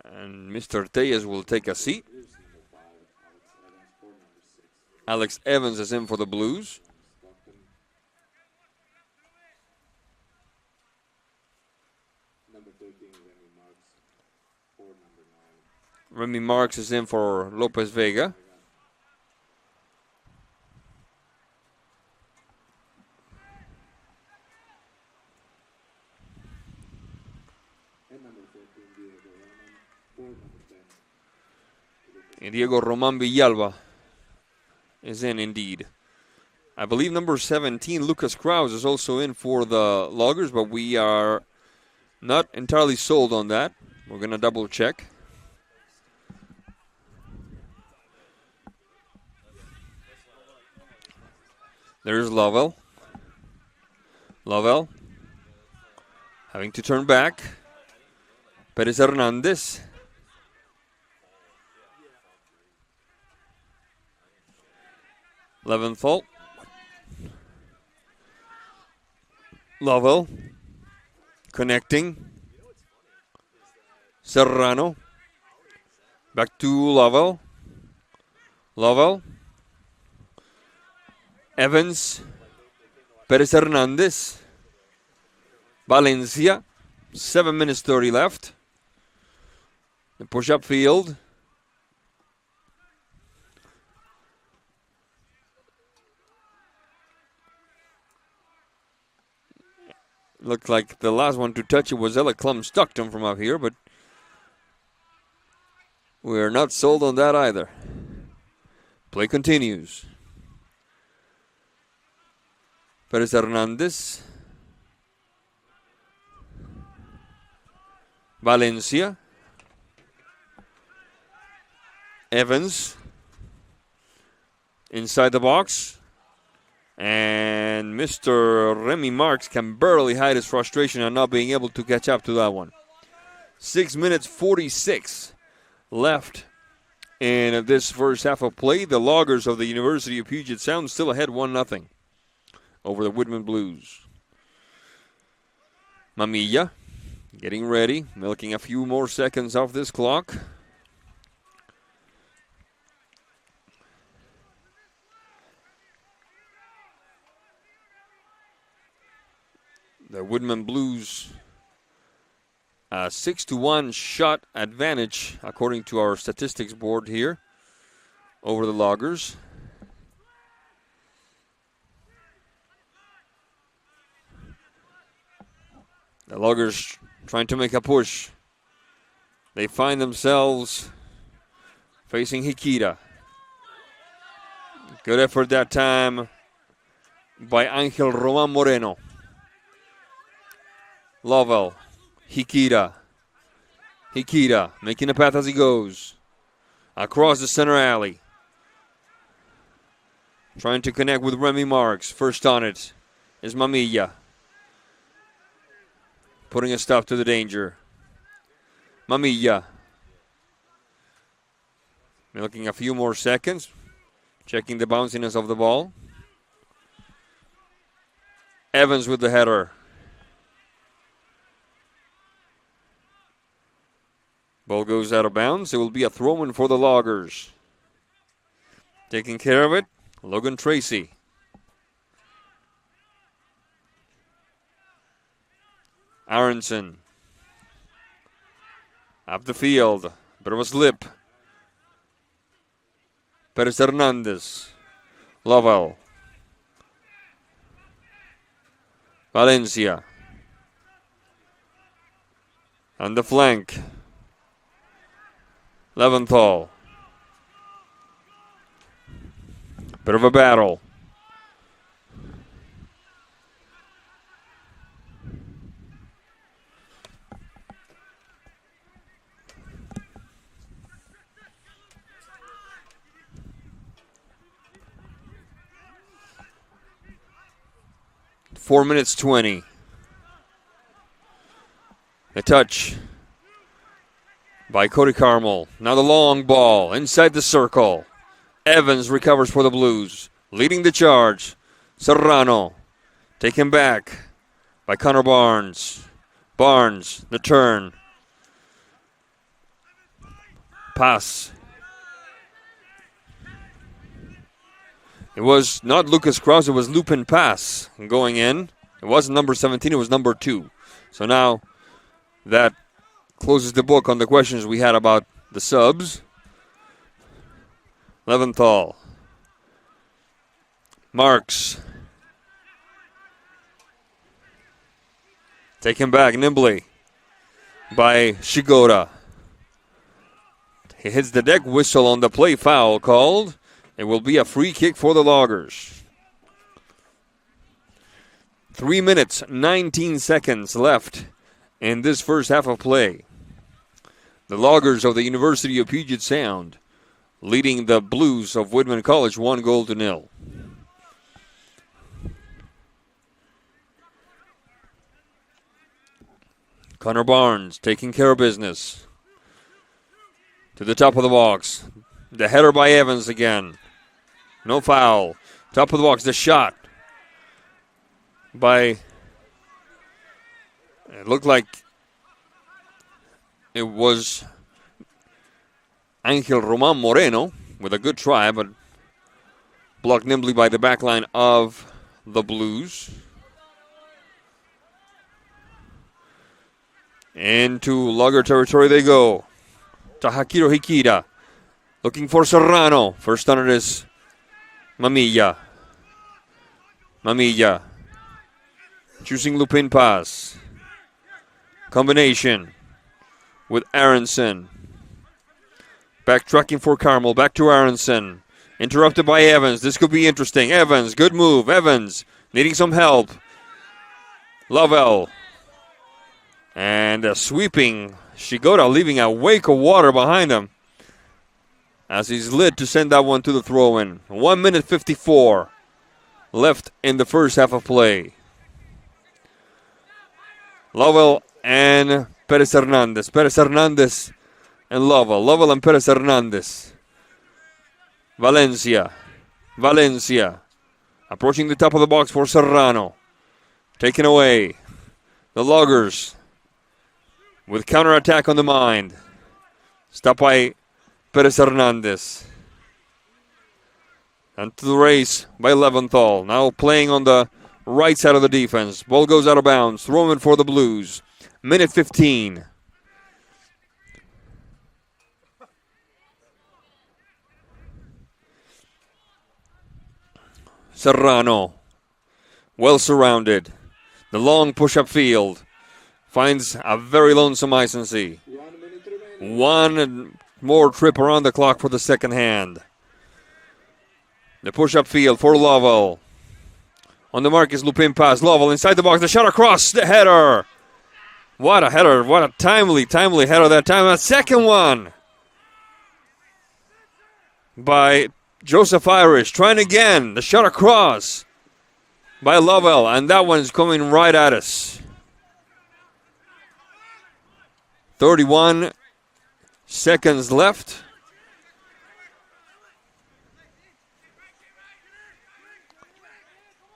And Mr. Telles will take a seat. Alex Evans is in for the Blues. Remy Marks is in for Lopez Vega. And Diego Roman Villalba is in indeed. I believe number 17, Lucas Krause, is also in for the Loggers, but we are not entirely sold on that. We're going to double check. There's Lovell. Lovell having to turn back. Perez Hernandez. Leventhal. Lovell. Connecting. Serrano. Back to Lovell. Lovell. Evans. Perez Hernandez. Valencia. 7 minutes 30 left. The push-up field. Looked like the last one to touch it was Ella Klum-Stockton from up here, but we're not sold on that either. Play continues. Perez Hernandez. Valencia. Evans. Inside the box. And Mr. Remy Marks can barely hide his frustration on not being able to catch up to that one. 6 minutes 46 left in this first half of play. The Loggers of the University of Puget Sound still ahead 1-0 over the Whitman Blues. Mamilla getting ready, milking a few more seconds off this clock. The Whitman Blues, a 6-1 shot advantage, according to our statistics board here, over the Loggers. The Loggers trying to make a push. They find themselves facing Hikita. Good effort that time by Angel Roman Moreno. Lovell, Hikita making a path as he goes across the center alley. Trying to connect with Remy Marks. First on it is Mamilla. Putting a stop to the danger. Mamilla. Milking a few more seconds. Checking the bounciness of the ball. Evans with the header. Ball goes out of bounds. It will be a throw-in for the Loggers. Taking care of it, Logan Tracy. Aronson. Up the field. Bit of a slip. Perez Hernandez. Lovell. Valencia. On the flank. Leventhal. Bit of a battle. Four minutes 20. A touch by Cody Carmel. Now the long ball inside the circle. Evans recovers for the Blues. Leading the charge. Serrano taken back by Connor Barnes. Barnes, the turn. Pass. It was not Lucas Krause, it was Lupin Pass going in. It wasn't number 17, it was number 2. So now that closes the book on the questions we had about the subs. Leventhal. Marks. Taken back nimbly by Shigoda. He hits the deck whistle on the play, foul called. It will be a free kick for the Loggers. 3 minutes, 19 seconds left in this first half of play. The Loggers of the University of Puget Sound leading the Blues of Whitman College 1-0. Connor Barnes taking care of business. To the top of the box. The header by Evans again. No foul. Top of the box, the shot by, it looked like it was Angel Roman Moreno with a good try, but blocked nimbly by the back line of the Blues. Into Logger territory they go. Tahakiro Hikita looking for Serrano. First on it is Mamilla. Mamilla choosing Lupin pass. Combination with Aronson. Backtracking for Carmel. Back to Aronson. Interrupted by Evans. This could be interesting. Evans, good move. Evans needing some help. Lovell. And a sweeping Shigoda, leaving a wake of water behind him as he's lit to send that one to the throw-in. 1 minute 54 left in the first half of play. Lovell and Perez Hernandez. Perez Hernandez and Lovell. Lovell and Perez Hernandez. Valencia. Valencia. Approaching the top of the box for Serrano. Taken away. The Loggers with counterattack on the mind. Stopped by Perez Hernandez. And to the race by Leventhal. Now playing on the right side of the defense. Ball goes out of bounds. Throw in for the Blues. Minute 15. Serrano. Well surrounded. The long push-up field. Finds a very lonesome Isensi. One more trip around the clock for the second hand. The push-up field for Lovell. On the mark is Lupin pass. Lovell inside the box. The shot across. The header. What a header. What a timely header that time. A second one by Joseph Irish. Trying again. The shot across by Lovell. And that one's coming right at us. 31 seconds left.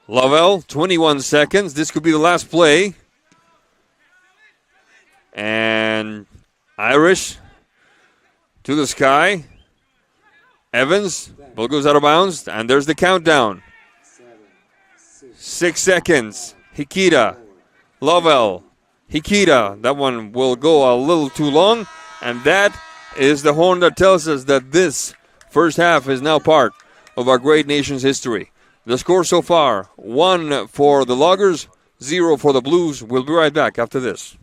Lovell, 21 seconds. This could be the last play. And Irish to the sky. Evans, ball goes out of bounds. And there's the countdown. 6 seconds. Hikita, Lovell, Hikita. That one will go a little too long. And that is the horn that tells us that this first half is now part of our great nation's history. The score so far, 1 for the Loggers, 0 for the Blues. We'll be right back after this.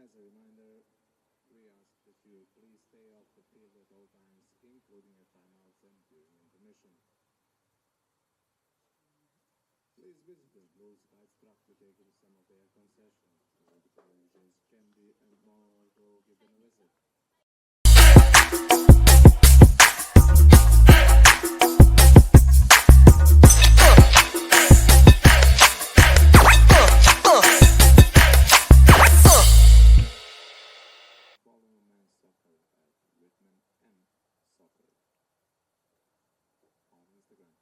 As a reminder, we ask that you please stay off the field at all times, including at timeouts and during intermission. Please visit the Blues Guides truck to take you to some of their concessions. The televisions, candy, and more. Go give them a visit. Follow MSOC at Whitman MSOC on Instagram.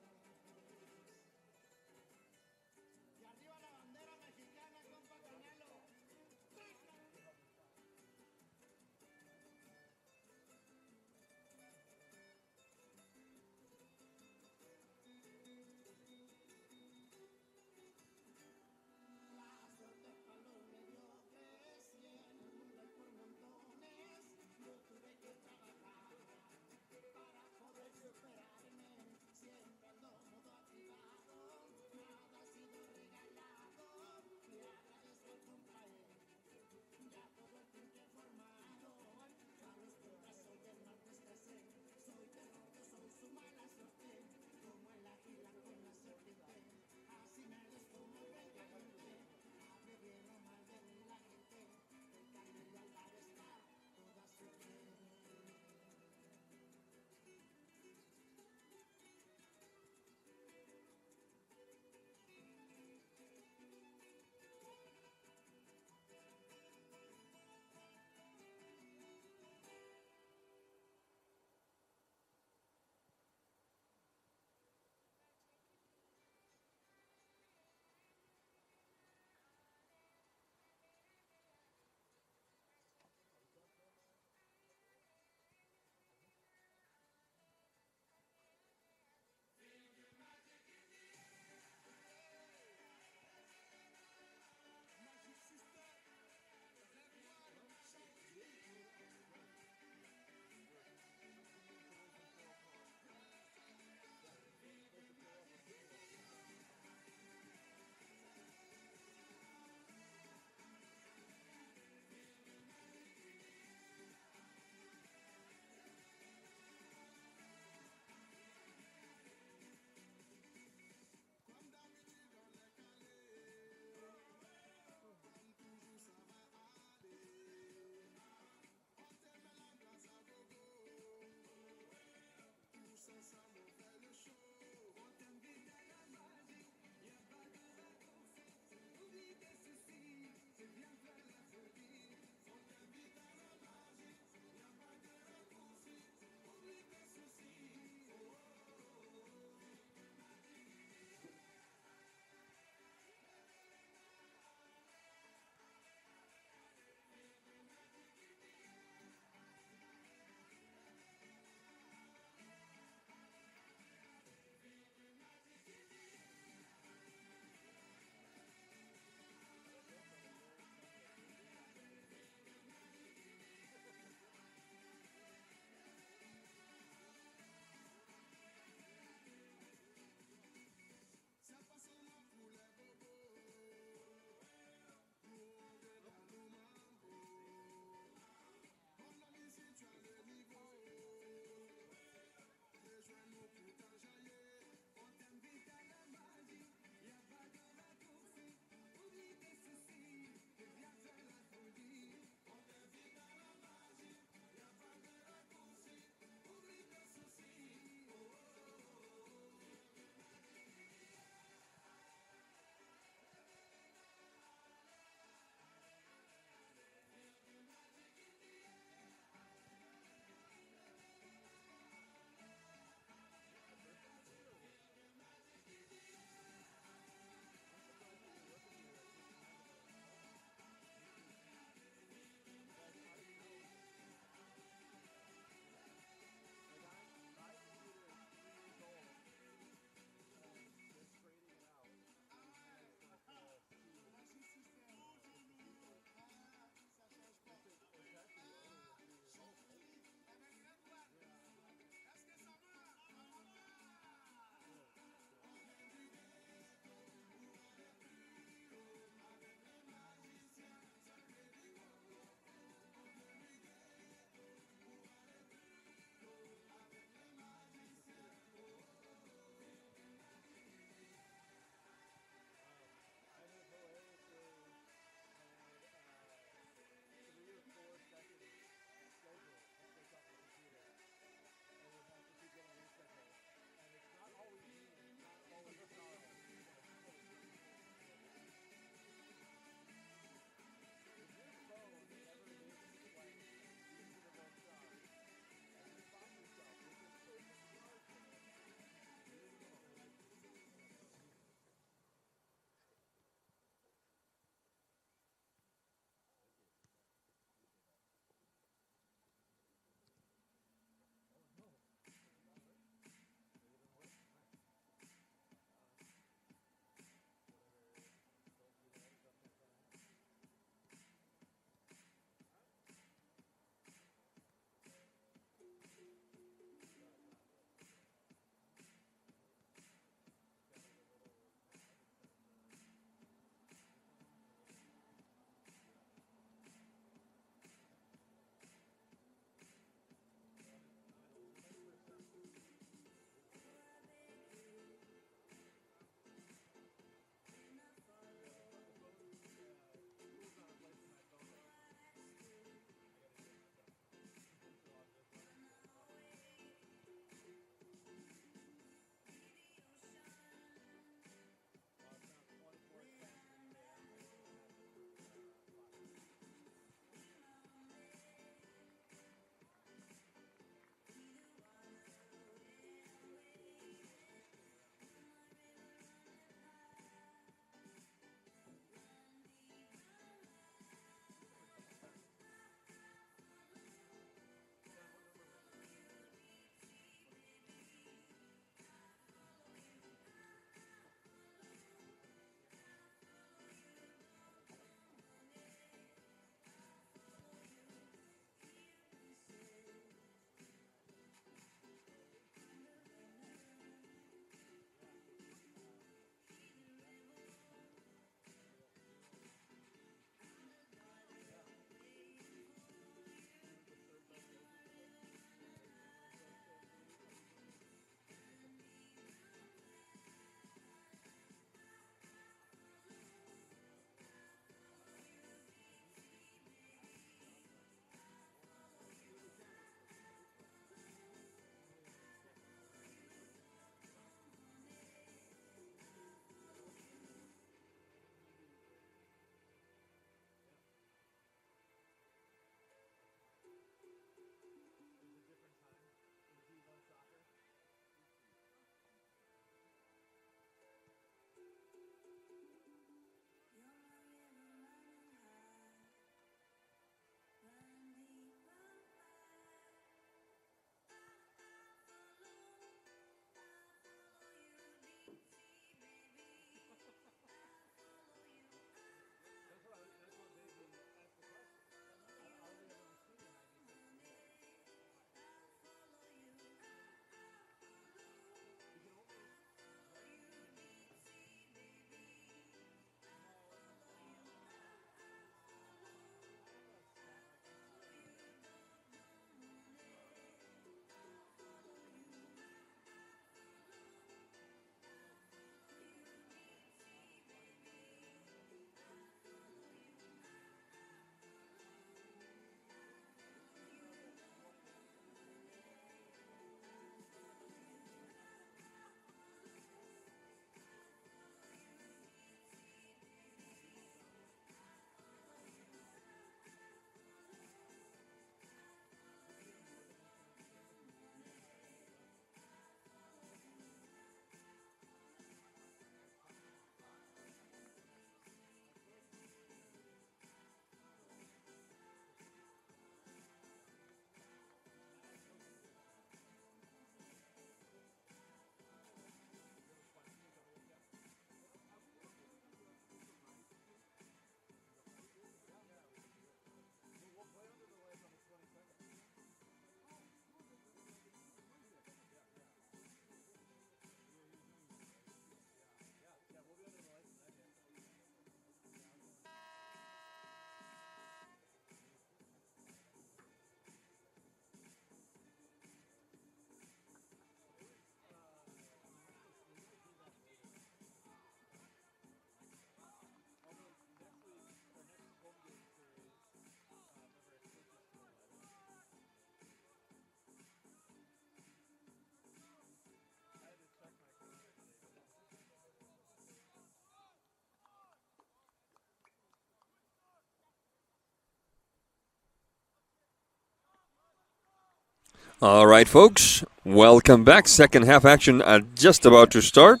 All right, folks, welcome back. Second half action just about to start.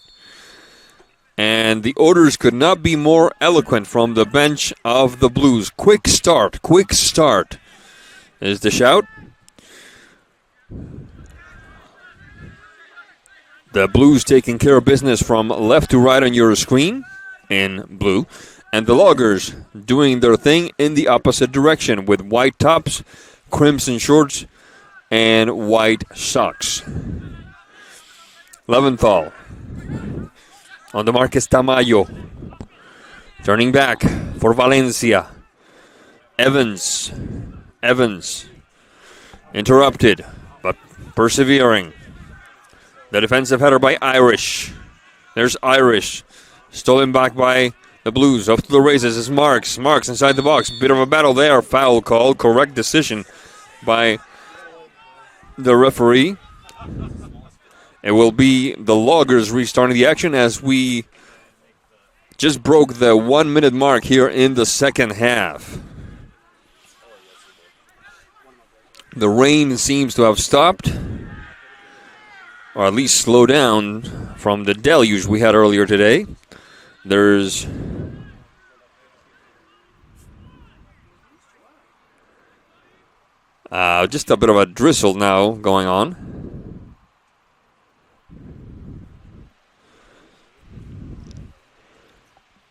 And the orders could not be more eloquent from the bench of the Blues. Quick start is the shout. The Blues taking care of business from left to right on your screen in blue. And the Loggers doing their thing in the opposite direction with white tops, crimson shorts, and white socks. Leventhal on the Marcus Tamayo. Turning back for Valencia. Evans. Interrupted, but persevering. The defensive header by Irish. There's Irish. Stolen back by the Blues. Up to the races is Marks. Marks inside the box. Bit of a battle there. Foul call. Correct decision by the referee. It will be the Loggers restarting the action as we just broke the 1 minute mark here in the second half. The rain seems to have stopped, or at least slowed down from the deluge we had earlier today. There's just a bit of a drizzle now going on.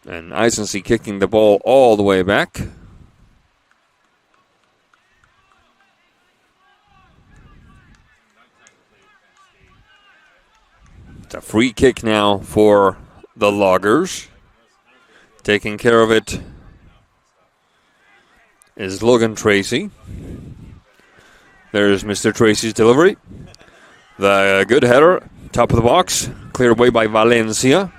And Eisense kicking the ball all the way back. It's a free kick now for the Loggers. Taking care of it is Logan Tracy. There's Mr. Tracy's delivery. The good header, top of the box, cleared away by Valencia.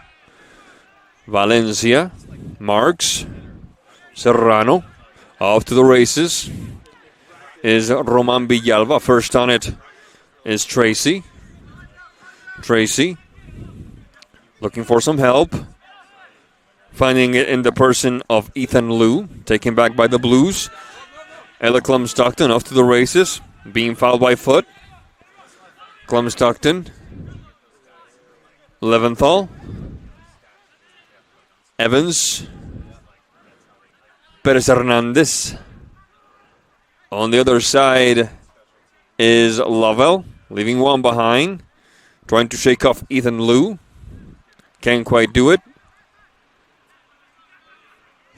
Marks, Serrano, off to the races is Roman Villalba. First on it is Tracy. Looking for some help. Finding it in the person of Ethan Liu. Taken back by the Blues. Ella Klum-Stockton off to the races. Being fouled by foot. Klum-Stockton. Leventhal. Evans. Perez Hernandez. On the other side is Lovell. Leaving one behind. Trying to shake off Ethan Liu. Can't quite do it.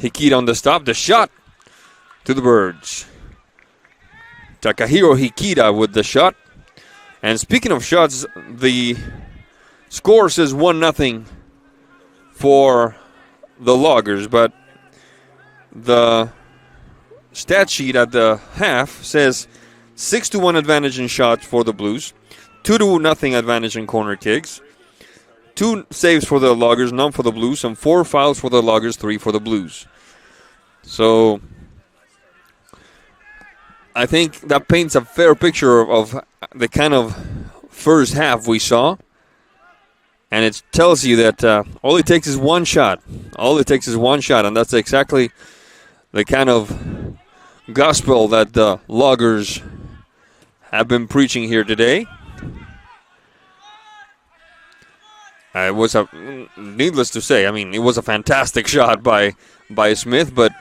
Hikita on the stop. The shot to the Birds. Takahiro Hikita with the shot. And speaking of shots, the score says 1-0 for the Loggers, but the stat sheet at the half says 6-1 advantage in shots for the Blues, 2-0 advantage in corner kicks, 2 saves for the Loggers, none for the Blues, and 4 fouls for the Loggers, 3 for the Blues. So I think that paints a fair picture of the kind of first half we saw. And it tells you that all it takes is one shot. And that's exactly the kind of gospel that the Loggers have been preaching here today. It was needless to say, it was a fantastic shot by Smith, but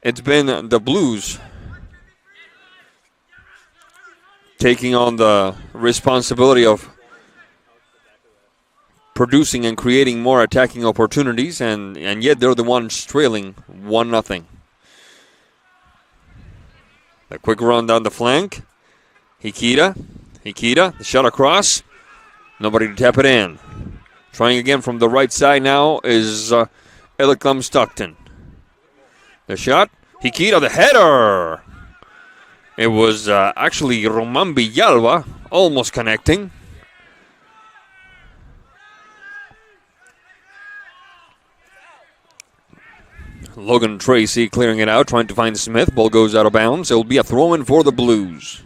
it's been the Blues taking on the responsibility of producing and creating more attacking opportunities, and yet they're the ones trailing 1-0. A quick run down the flank. Hikita, the shot across. Nobody to tap it in. Trying again from the right side now is Ella Klum-Stockton. The shot. Hikita, the header. It was actually Roman Villalba almost connecting. Logan Tracy clearing it out, trying to find Smith. Ball goes out of bounds. It will be a throw-in for the Blues.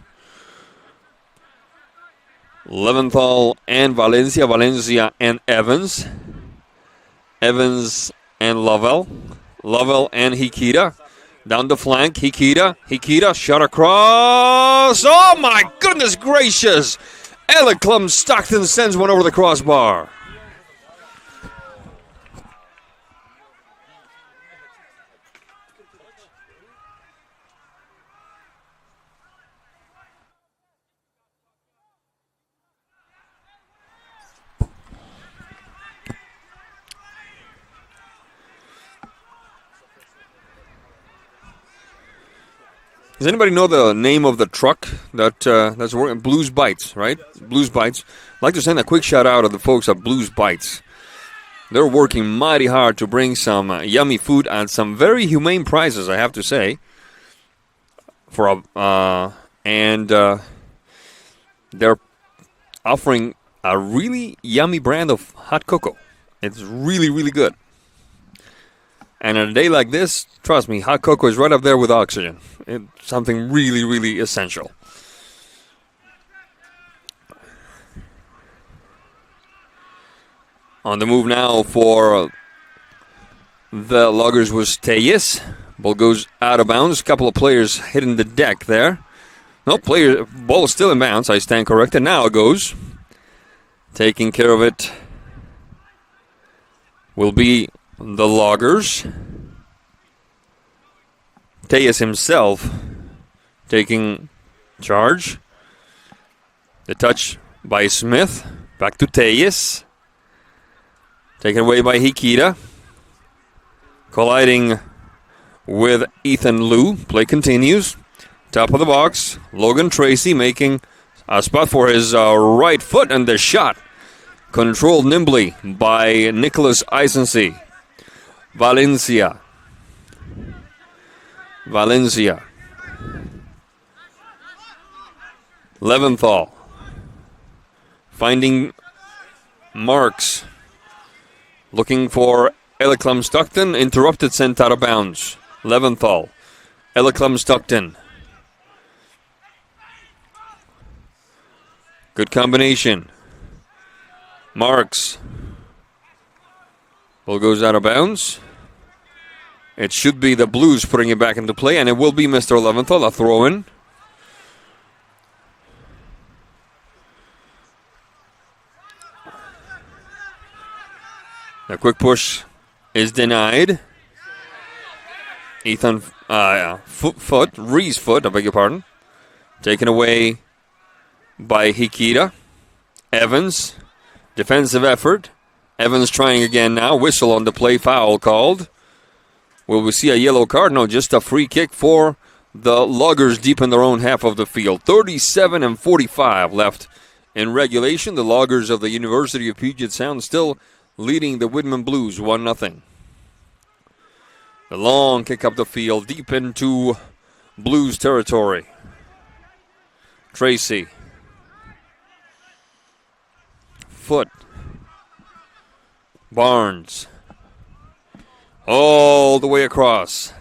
Leventhal and Valencia and Evans. Evans and Lovell and Hikita. Down the flank, Hikita, shot across. Oh my goodness gracious! Eleclum Stockton sends one over the crossbar. Does anybody know the name of the truck that's working? Blues Bites, right? Blues Bites. I'd like to send a quick shout out to the folks at Blues Bites. They're working mighty hard to bring some yummy food and some very humane prices, I have to say. They're offering a really yummy brand of hot cocoa. It's really, really good. And on a day like this, trust me, hot cocoa is right up there with oxygen. It's something really, really essential. On the move now for the Loggers was Tellez. Ball goes out of bounds. A couple of players hitting the deck there. No, ball is still in bounds. I stand corrected. Now it goes. Taking care of it will be the Loggers. Tellez himself taking charge. The touch by Smith. Back to Tellez. Taken away by Hikita. Colliding with Ethan Liu. Play continues. Top of the box. Logan Tracy making a spot for his right foot, and the shot controlled nimbly by Nicholas Eisensee. Valencia. Leventhal. Finding Marks. Looking for Eleclum Stockton. Interrupted, sent out of bounds. Leventhal. Eleclum Stockton. Good combination. Marks. Ball goes out of bounds. It should be the Blues putting it back into play, and it will be Mr. Leventhal, a throw-in. The quick push is denied. Ethan Ree's foot, I beg your pardon. Taken away by Hikita. Evans, defensive effort. Evans trying again now. Whistle on the play, foul called. Will we see a yellow card? No, just a free kick for the Loggers deep in their own half of the field. 37:45 left in regulation. The Loggers of the University of Puget Sound still leading the Whitman Blues 1-0. The long kick up the field, deep into Blues territory. Tracy. Foot. Barnes. All the way across.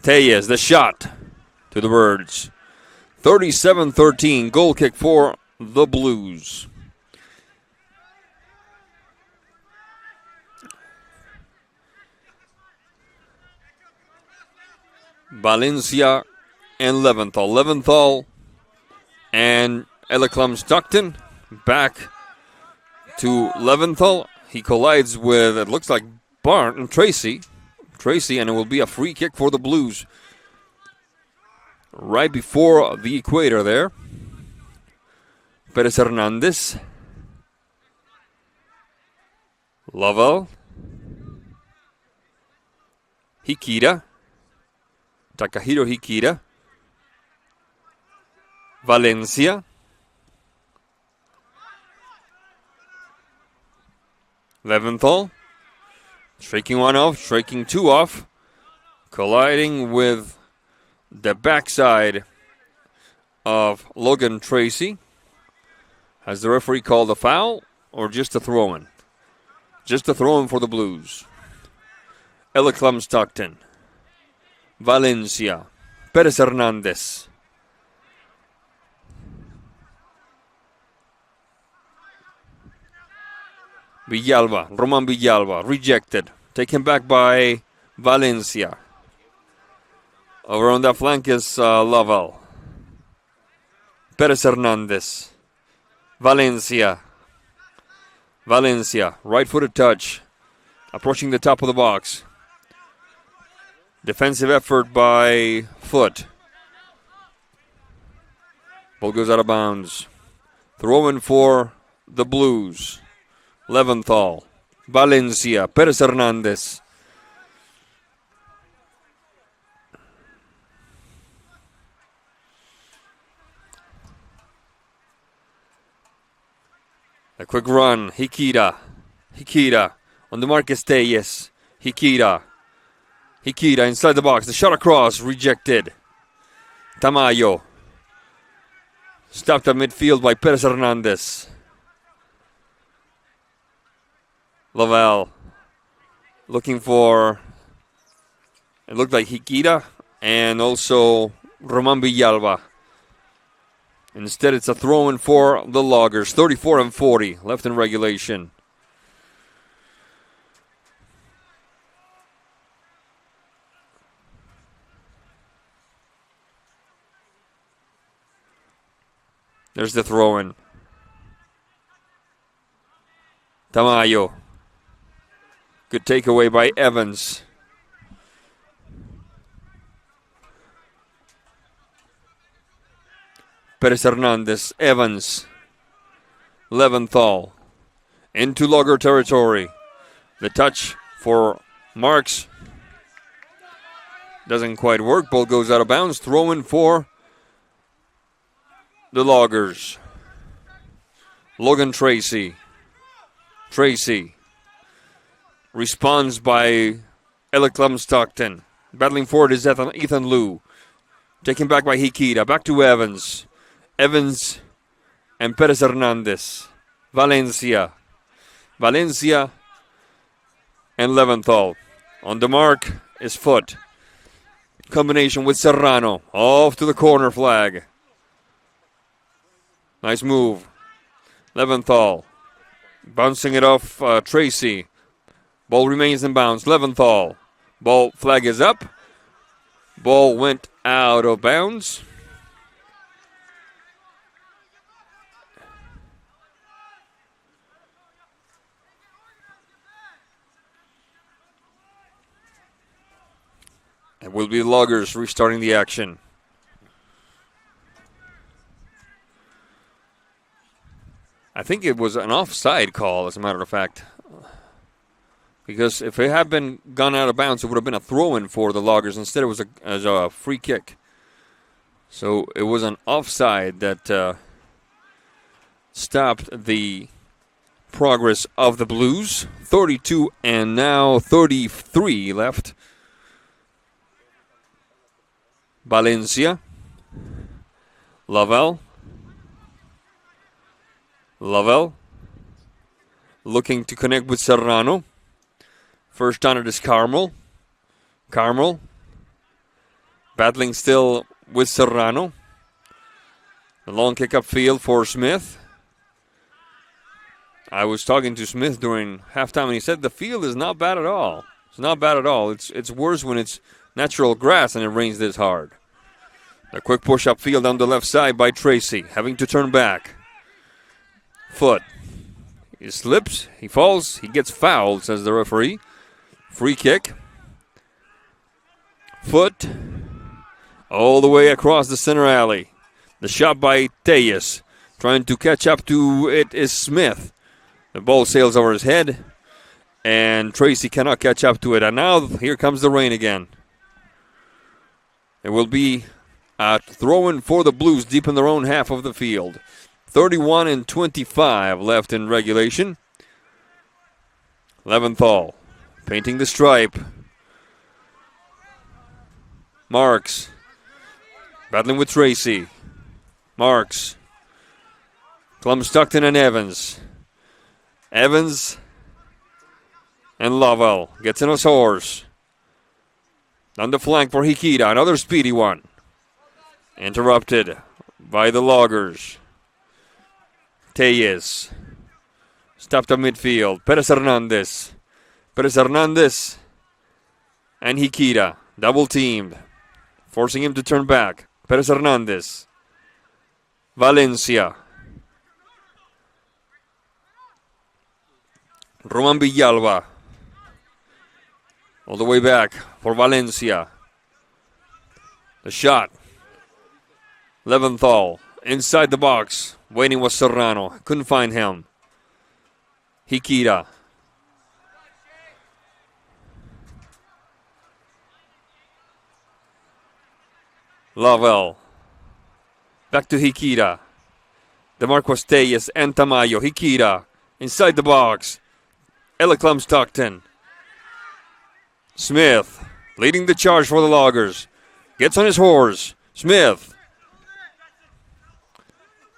Tellez, the shot to the Birds. 37-13, goal kick for the Blues. Valencia and Leventhal. Leventhal and Eleclum Stockton back to Leventhal. He collides with, it looks like, Tracy, and it will be a free kick for the Blues. Right before the equator there. Perez Hernandez. Lovell. Hikita. Takahiro Hikita. Valencia. Leventhal. Striking one off, striking two off. Colliding with the backside of Logan Tracy. Has the referee called a foul or just a throw-in? Just a throw-in for the Blues. Eleclum Stockton. Valencia. Perez Hernandez. Roman Villalba, rejected. Taken back by Valencia. Over on that flank is Lovell. Perez Hernandez. Valencia. Valencia, right-footed touch. Approaching the top of the box. Defensive effort by Foot. Ball goes out of bounds. Throwing for the Blues. Leventhal. Valencia. Perez Hernandez. A quick run. Hikita. Hikita. On the mark is Tellez. Hikita. Hikita inside the box. The shot across. Rejected. Tamayo. Stopped at midfield by Perez Hernandez. Lavelle. Looking for, it looked like Hikita and also Roman Villalba. Instead, it's a throw-in for the Loggers. 34-40 left in regulation. There's the throw-in. Tamayo. Good takeaway by Evans. Perez Hernandez. Evans. Leventhal. Into Logger territory. The touch for Marks. Doesn't quite work. Ball goes out of bounds. Throw-in for the Loggers. Logan Tracy. Tracy. Responds by Eleclum Stockton. Battling forward is Ethan Liu. Taken back by Hikita. Back to Evans. Evans and Perez Hernandez. Valencia. Valencia and Leventhal. On the mark is Foot. Combination with Serrano. Off to the corner flag. Nice move. Leventhal. Bouncing it off Tracy. Ball remains in bounds. Leventhal. Ball flag is up. Ball went out of bounds. It will be the Loggers restarting the action. I think it was an offside call, as a matter of fact. Because if it had been gone out of bounds, it would have been a throw-in for the Loggers. Instead, it was a free kick. So it was an offside that stopped the progress of the Blues. 32 and now 33 left. Valencia. Lavelle. Lavelle. Looking to connect with Serrano. First on it is Carmel. Carmel. Battling still with Serrano. A long kick upfield for Smith. I was talking to Smith during halftime and he said the field is not bad at all. It's not bad at all. It's worse when it's natural grass and it rains this hard. A quick push upfield on the left side by Tracy. Having to turn back. Foot. He slips. He falls. He gets fouled, says the referee. Free kick. Foot. All the way across the center alley. The shot by Tellez. Trying to catch up to it is Smith. The ball sails over his head. And Tracy cannot catch up to it. And now here comes the rain again. It will be a throw-in for the Blues deep in their own half of the field. 31 and 25 left in regulation. Leventhal painting the stripe. Marks battling with Tracy. Marks. Clum Stockton and Evans. Evans and Lovell gets in his horse. On the flank for Hikita, another speedy one. Interrupted by the Loggers. Tellez. Stopped at midfield. Perez Hernandez. Perez Hernandez. and Hikita. Double teamed. Forcing him to turn back. Perez Hernandez. Valencia. Roman Villalba. All the way back for Valencia. The shot. Leventhal inside the box. Waiting was Serrano. Couldn't find him. Hikita. Lovell. Back to Hikita. DeMarcos Tellez and Tamayo. Hikita inside the box. Eleclum Stockton. Smith leading the charge for the Loggers. Gets on his horse. Smith.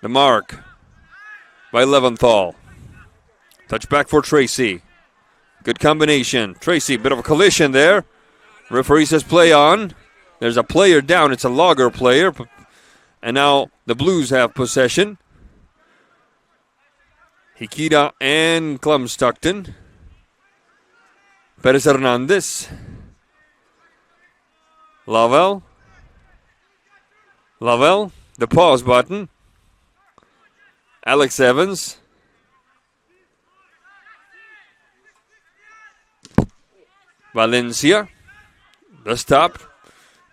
The mark by Leventhal. Touchback for Tracy. Good combination. Tracy, bit of a collision there. Referee says play on. There's a player down. It's a Logger player. And now the Blues have possession. Hikita and Clem Stockton. Perez Hernandez. Lovell. Lovell. The pause button. Alex Evans. Valencia. The stop.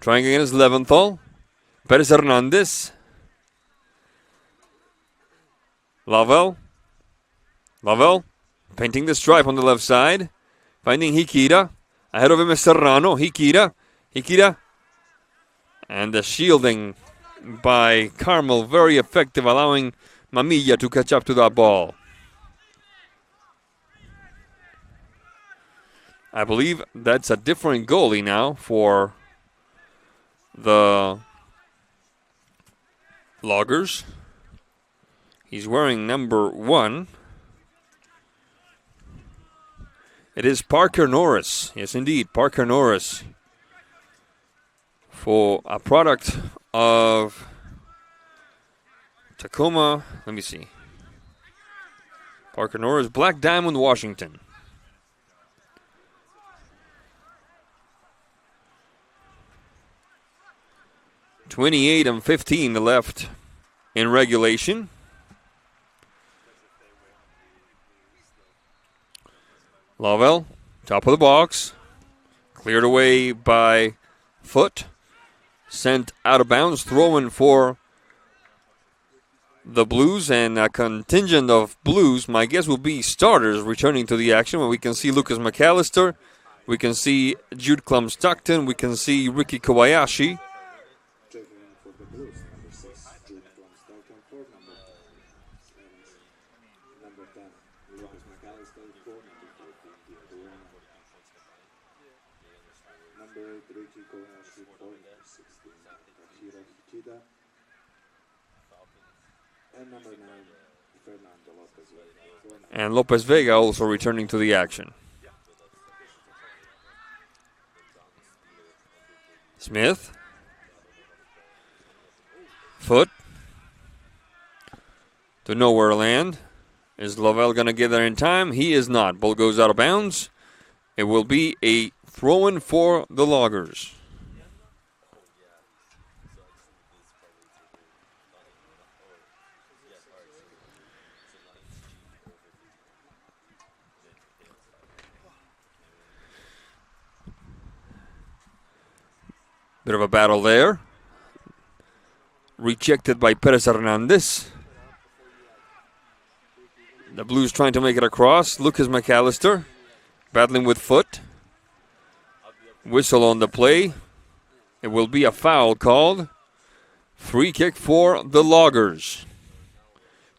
Trying against Leventhal. Perez Hernandez. Lovell. Lovell. Painting the stripe on the left side. Finding Hikita. Ahead of him is Serrano. Hikita. Hikita. And the shielding by Carmel. Very effective, allowing Mamilla to catch up to that ball. I believe that's a different goalie now for the Loggers. He's wearing number 1. It is Parker Norris. Yes, indeed, Parker Norris. For a product of Tacoma, let me see. Parker Norris, Black Diamond, Washington. .28-15 left in regulation. Lovell, top of the box. Cleared away by Foot. Sent out of bounds, throwing for the Blues, and a contingent of Blues, my guess will be starters returning to the action. When we can see Lucas McAllister, we can see Jude Clem Stockton, we can see Ricky Kobayashi. And Lopez Vega also returning to the action. Smith. Foot. To nowhere land. Is Lovell going to get there in time? He is not. Ball goes out of bounds. It will be a throw-in for the Loggers. Bit of a battle there. Rejected by Perez Hernandez. The Blues trying to make it across. Lucas McAllister battling with Foot. Whistle on the play. It will be a foul called. Free kick for the Loggers.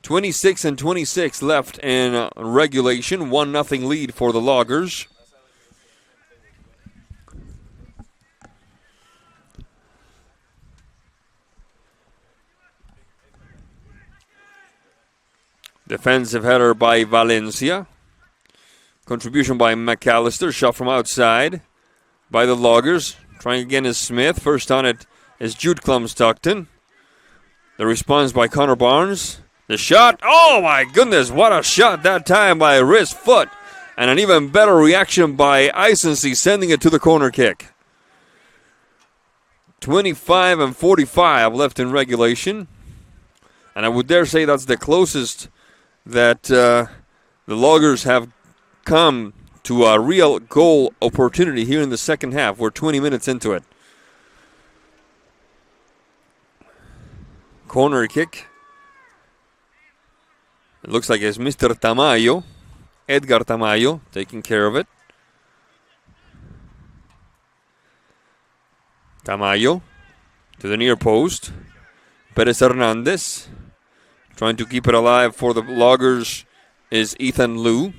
26-26 left in regulation. 1-0 lead for the Loggers. Defensive header by Valencia. Contribution by McAllister. Shot from outside by the Loggers. Trying again is Smith. First on it is Jude Clem Stockton. The response by Connor Barnes. The shot. Oh my goodness, what a shot that time by wrist Foot. And an even better reaction by Eisense, sending it to the corner kick. 25-45 left in regulation. And I would dare say that's the closest that the Loggers have come to a real goal opportunity here in the second half. We're 20 minutes into it. Corner kick. It looks like it's Mr. Tamayo, Edgar Tamayo, taking care of it. Tamayo to the near post. Perez Hernandez trying to keep it alive for the Loggers is Ethan Liu.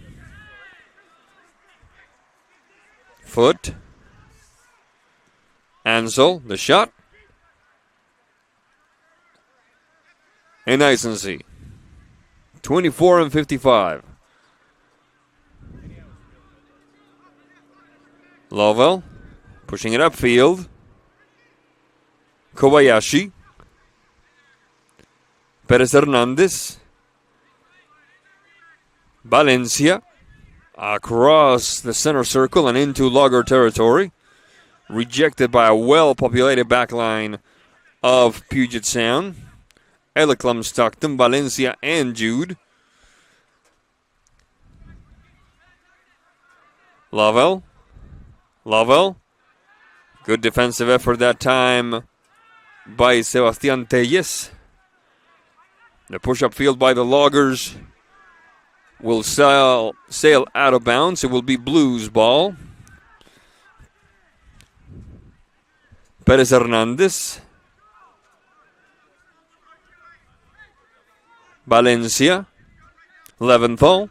Foot. Ansel, the shot. And Eisense. 24-55. Lovell pushing it upfield. Kobayashi. Perez Hernandez. Valencia. Across the center circle and into Logger territory. Rejected by a well-populated backline of Puget Sound. Eliclum, Stockton, Valencia, and Jude. Lovell. Good defensive effort that time by Sebastian Telles. The push-up field by the Loggers will sail out of bounds. It will be Blues ball. Perez Hernandez. Valencia. Leventhal.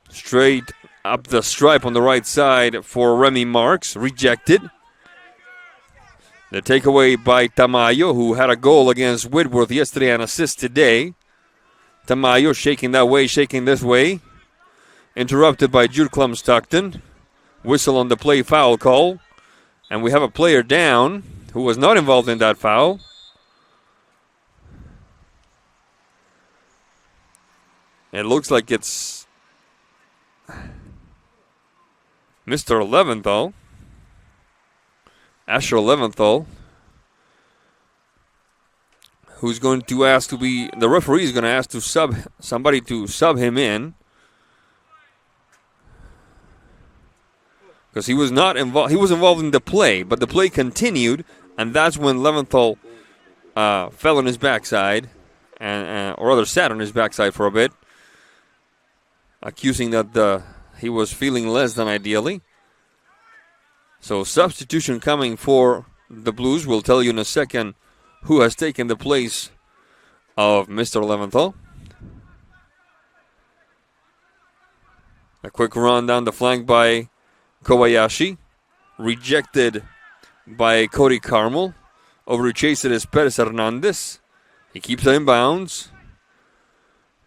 Straight up the stripe on the right side for Remy Marks. Rejected. The takeaway by Tamayo, who had a goal against Whitworth yesterday and assist today. Tamayo shaking that way, shaking this way. Interrupted by Jude Clum Stockton. Whistle on the play, foul call. And we have a player down who was not involved in that foul. It looks like it's Mr. Leventhal. Asher Leventhal. Who's going to ask to be, the referee is going to ask to somebody to sub him in. Because he was not involved, he was involved in the play, but the play continued, and that's when Leventhal fell on his backside, or rather sat on his backside for a bit, accusing that he was feeling less than ideally. So substitution coming for the Blues. We'll tell you in a second who has taken the place of Mr. Leventhal. A quick run down the flank by Kobayashi. Rejected by Cody Carmel. Over-chased it is Perez Hernandez. He keeps it in bounds.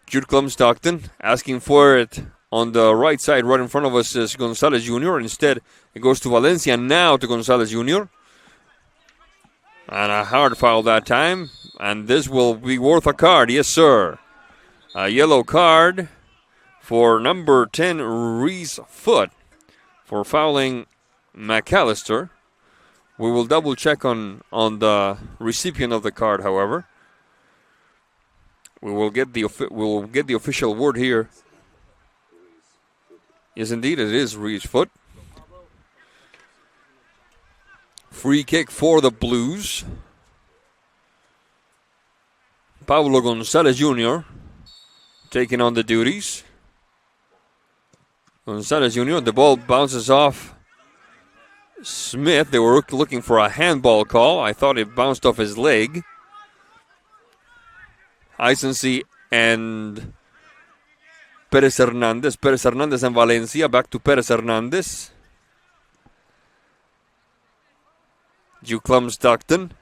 Jude Clum Stockton asking for it on the right side. Right in front of us is Gonzalez Jr. Instead, it goes to Valencia. Now to Gonzalez Jr. And a hard foul that time. And this will be worth a card. Yes, sir. A yellow card for number 10, Reese Foot, for fouling McAllister. We will double check on the recipient of the card, however. We will get the official word here. Yes, indeed, it is Reese Foot. Free kick for the Blues. Pablo Gonzalez Jr. taking on the duties. Gonzalez Jr., the ball bounces off Smith. They were looking for a handball call. I thought it bounced off his leg. Eisense and Perez Hernandez. Perez Hernandez and Valencia. Back to Perez Hernandez. Juclum Stockton.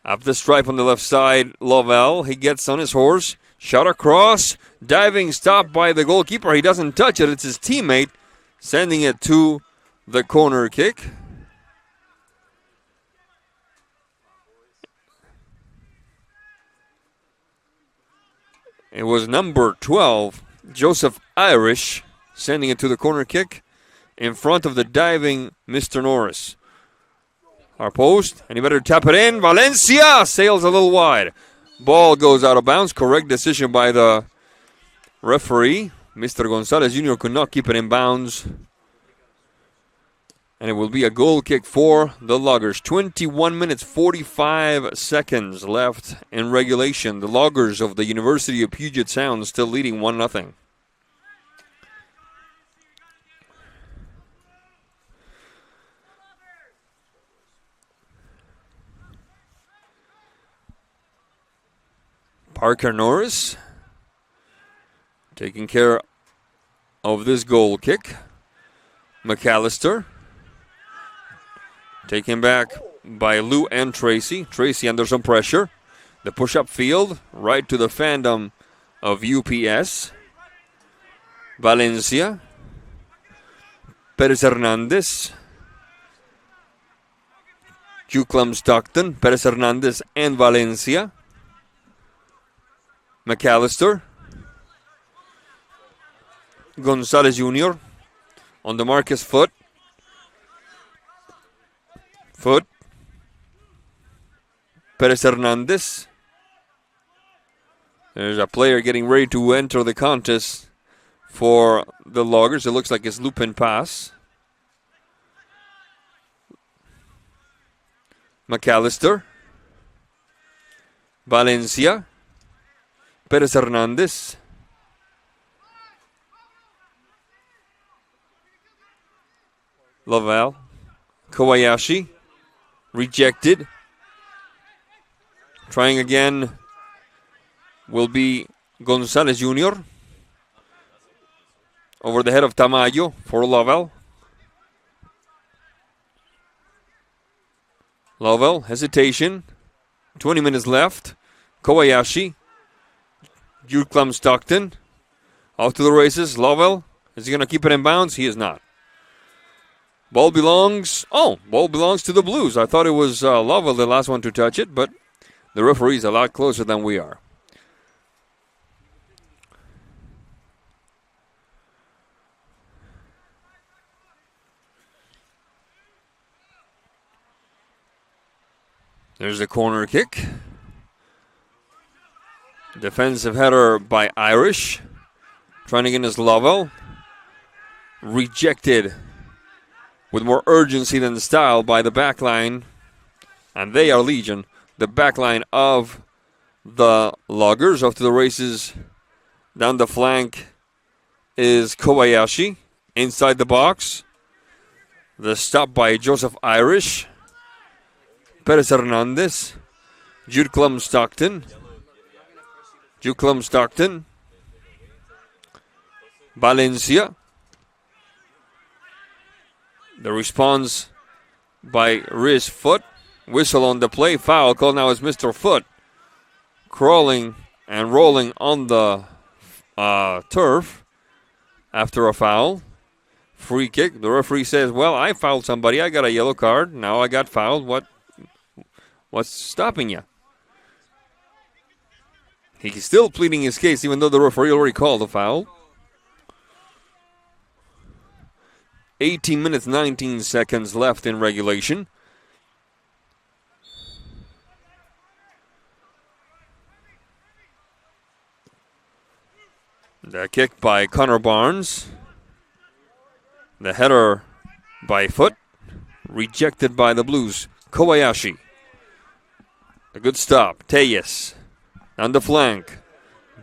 Up the stripe on the left side, Lovell. He gets on his horse. Shot across. Diving stop by the goalkeeper. He doesn't touch it. It's his teammate sending it to the corner kick. It was number 12, Joseph Irish, sending it to the corner kick in front of the diving Mr. Norris. Our post, and he better tap it in. Valencia sails a little wide. Ball goes out of bounds. Correct decision by the referee. Mr. Gonzalez Jr. could not keep it in bounds. And it will be a goal kick for the Loggers. 21 minutes, 45 seconds left in regulation. The Loggers of the University of Puget Sound still leading 1-0. Parker Norris taking care of this goal kick. McAllister taken back by Lou and Tracy. Tracy under some pressure. The push-up field right to the fandom of UPS. Valencia. Perez Hernandez. Juclum Stockton. Perez Hernandez and Valencia. McAllister. Gonzalez Jr. on the Marcus Foot. Foot. Perez Hernandez. There's a player getting ready to enter the contest for the Loggers. It looks like it's Lupin pass. McAllister. Valencia. Perez Hernandez. Laval. Kobayashi. Rejected. Trying again will be Gonzalez Jr. over the head of Tamayo for Laval. Laval, hesitation. 20 minutes left. Kobayashi. Juclum Stockton. Off to the races. Laval. Is he going to keep it in bounds? He is not. Ball belongs to the Blues. I thought it was Laval, the last one to touch it, but the referee's a lot closer than we are. There's a corner kick. Defensive header by Irish. Trying to get his Laval. Rejected with more urgency than style by the back line. And they are Legion. The back line of the Loggers. Off to the races. Down the flank is Kobayashi. Inside the box. The stop by Joseph Irish. Perez Hernandez. Juclum Stockton. Juclum Stockton. Valencia. The response by Riz Foot. Whistle on the play. Foul call now is Mr. Foot. Crawling and rolling on the turf after a foul. Free kick. The referee says, well, I fouled somebody. I got a yellow card. Now I got fouled. What's stopping you? He's still pleading his case even though the referee already called a foul. 18 minutes, 19 seconds left in regulation. The kick by Connor Barnes. The header by Foot. Rejected by the Blues. Kobayashi. A good stop. Tellez. On the flank.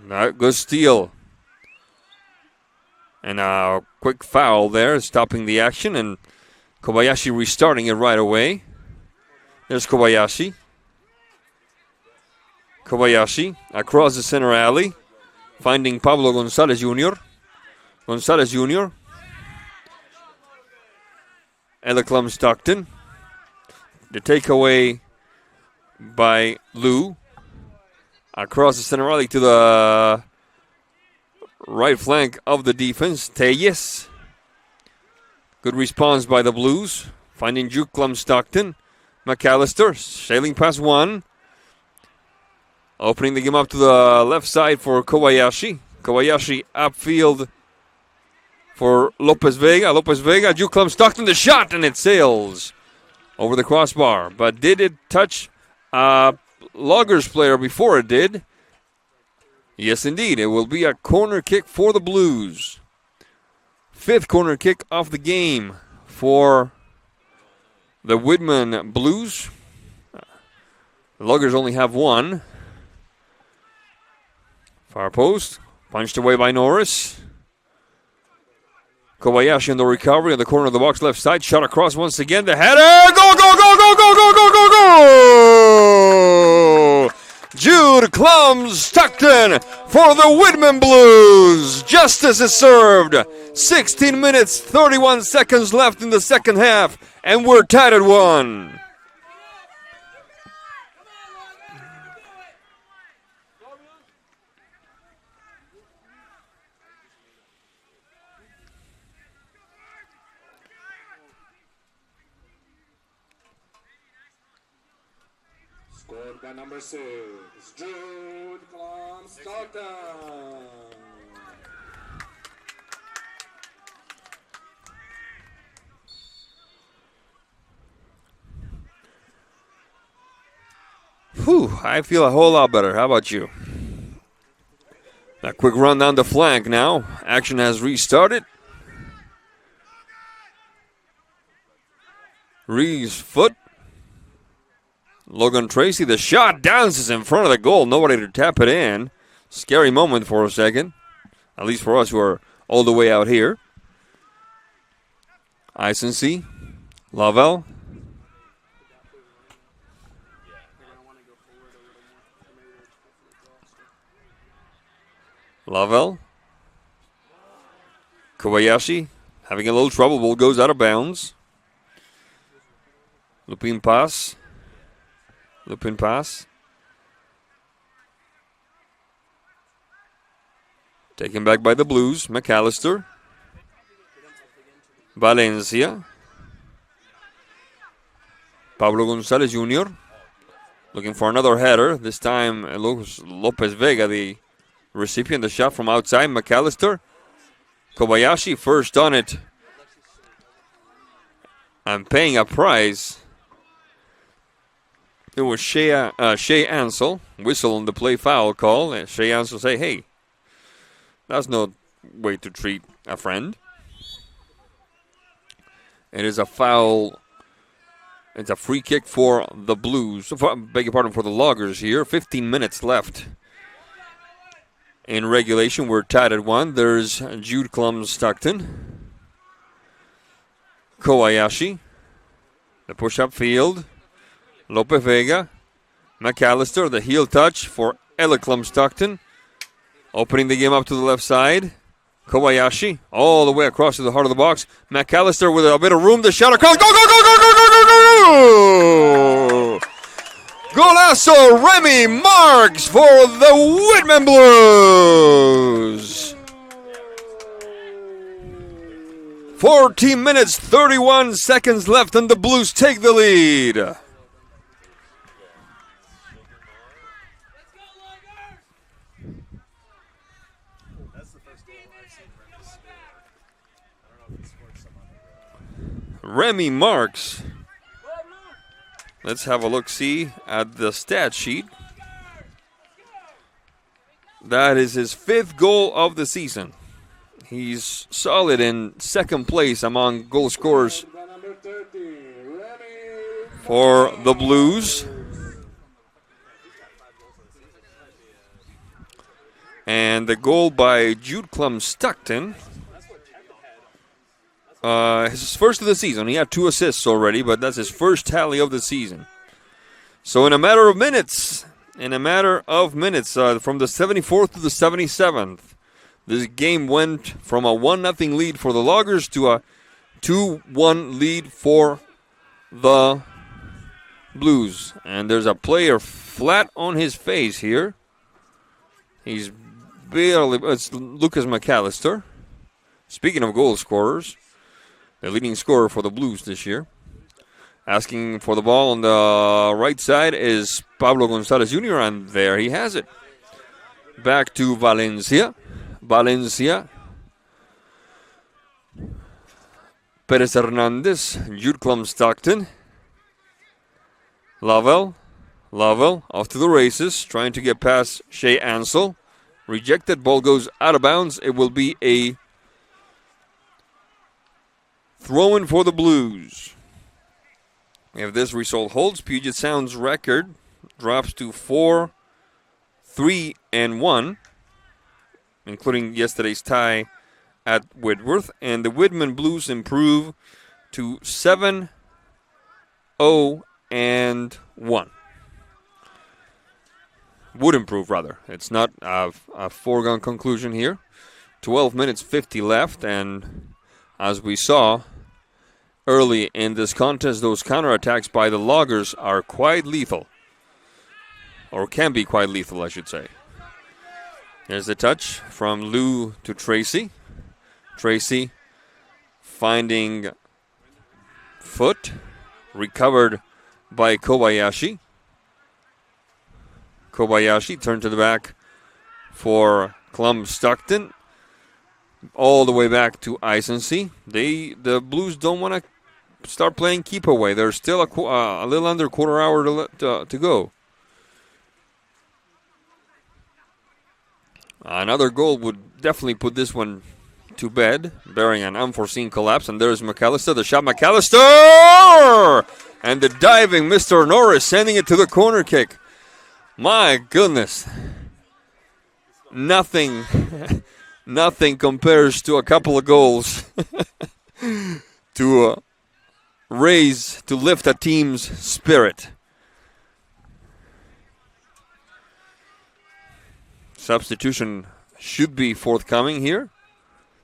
Good steal. And a quick foul there, stopping the action. And Kobayashi restarting it right away. There's Kobayashi. Kobayashi across the center alley. Finding Pablo Gonzalez Jr. Gonzalez Jr. Eleclum Stockton. The takeaway by Lou. Across the center alley to the right flank of the defense. Tellez. Good response by the Blues. Finding Juclum Stockton. McAllister sailing past one. Opening the game up to the left side for Kobayashi. Kobayashi upfield for Lopez Vega. Lopez Vega, Jude Klum-Stockton, the shot, and it sails over the crossbar. But did it touch Loggers player before it did? Yes, indeed. It will be a corner kick for the Blues. 5th corner kick of the game for the Whitman Blues. The Loggers only have one. Far post, punched away by Norris. Kobayashi in the recovery in the corner of the box left side. Shot across once again. The header. Go, go, go, go, go, go, go, go, go! Jude Klum-Stockton for the Whitman Blues. Justice is served. 16 minutes, 31 seconds left in the second half, and we're tied at 1. Scored by number 6, Jude Klum-Stockton. Whew, I feel a whole lot better. How about you? A quick run down the flank now. Action has restarted. Reeves' foot. Logan Tracy, the shot dances in front of the goal. Nobody to tap it in. Scary moment for a second. At least for us who are all the way out here. Isensee. Lavelle. Lavelle. Kobayashi having a little trouble. Ball goes out of bounds. Lupin pass. Lupin pass. Taken back by the Blues. McAllister. Valencia. Pablo Gonzalez Jr. Looking for another header. This time Lopez Vega, the recipient, the shot from outside. McAllister. Kobayashi first on it. And paying a price. It was Shea Ansel. Whistle on the play foul call. And Shea Ansel say, hey, that's no way to treat a friend. It is a foul. It's a free kick for the Blues. Beg your pardon, for the Loggers here. 15 minutes left in regulation. We're tied at 1. There's Jude Klum-Stockton. Kobayashi. The push-up field. Lopez Vega. McAllister, the heel touch for Ella Klum-Stockton. Opening the game up to the left side. Kobayashi all the way across to the heart of the box. McAllister with a bit of room. The shot across. Go, go, go, go, go, go, go, go, go! Golazo Remy Marks for the Whitman Blues. 14 minutes, 31 seconds left, and the Blues take the lead. Remy Marks. Let's have a look-see at the stat sheet. That is his 5th goal of the season. He's solid in second place among goal scorers for the Blues. And the goal by Jude Klum-Stockton, his first of the season. He had 2 assists already, but that's his first tally of the season. So in a matter of minutes, from the 74th to the 77th, this game went from a 1-0 lead for the Loggers to a 2-1 lead for the Blues. And there's a player flat on his face here. It's Lucas McAllister. Speaking of goal scorers, the leading scorer for the Blues this year. Asking for the ball on the right side is Pablo Gonzalez Jr., and there he has it. Back to Valencia. Valencia. Perez Hernandez, Jude Stockton. Lovell off to the races, trying to get past Shea Ansel. Rejected, ball goes out of bounds. It will be a throw-in for the Blues. If this result holds, Puget Sound's record drops to 4-3-1, including yesterday's tie at Whitworth, and the Whitman Blues improve to 7-0-1. Would improve, rather. It's not a foregone conclusion here. 12 minutes 50 left, and as we saw early in this contest, those counterattacks by the Loggers are quite lethal. Or can be quite lethal, I should say. Here's the touch from Lou to Tracy. Tracy finding foot. Recovered by Kobayashi. Kobayashi turned to the back for Stockton. All the way back to Isensee. The Blues don't want to start playing keep away. There's still a little under quarter hour to go. Another goal would definitely put this one to bed, bearing an unforeseen collapse. And there's McAllister, the shot, McAllister! And the diving Mr. Norris sending it to the corner kick. My goodness. Nothing compares to a couple of goals to lift a team's spirit. Substitution should be forthcoming here.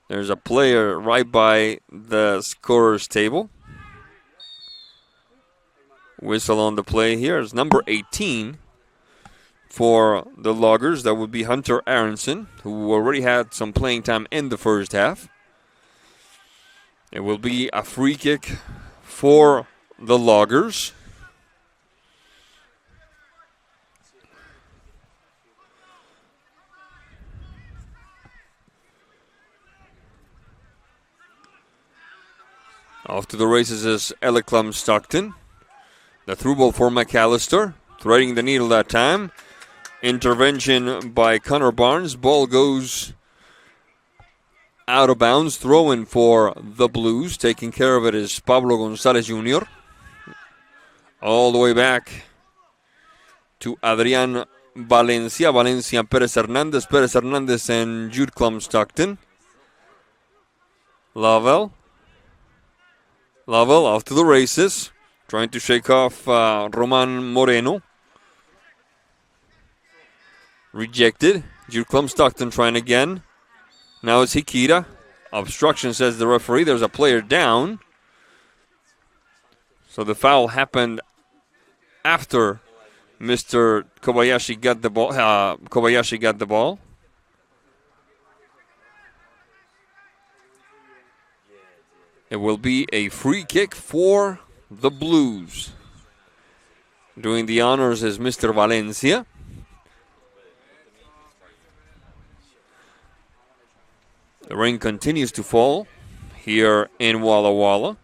There's a player right by the scorer's table. Whistle on the play here is number 18 for the Loggers. That would be Hunter Aronson, who already had some playing time in the first half. It will be a free kick for the Loggers. Off to the races is Eleclum Stockton. The through ball for McAllister. Threading the needle that time. Intervention by Connor Barnes. Ball goes out of bounds. Throw in for the Blues. Taking care of it is Pablo Gonzalez Jr. All the way back to Adrian Valencia. Valencia, Perez Hernandez, and Jude Stockton. Lovell off to the races. Trying to shake off Roman Moreno. Rejected. Jude Stockton trying again. Now it's Hikita. Obstruction, says the referee. There's a player down. So the foul happened after Mr. Kobayashi got the ball. It will be a free kick for the Blues. Doing the honors is Mr. Valencia. The rain continues to fall here in Walla Walla.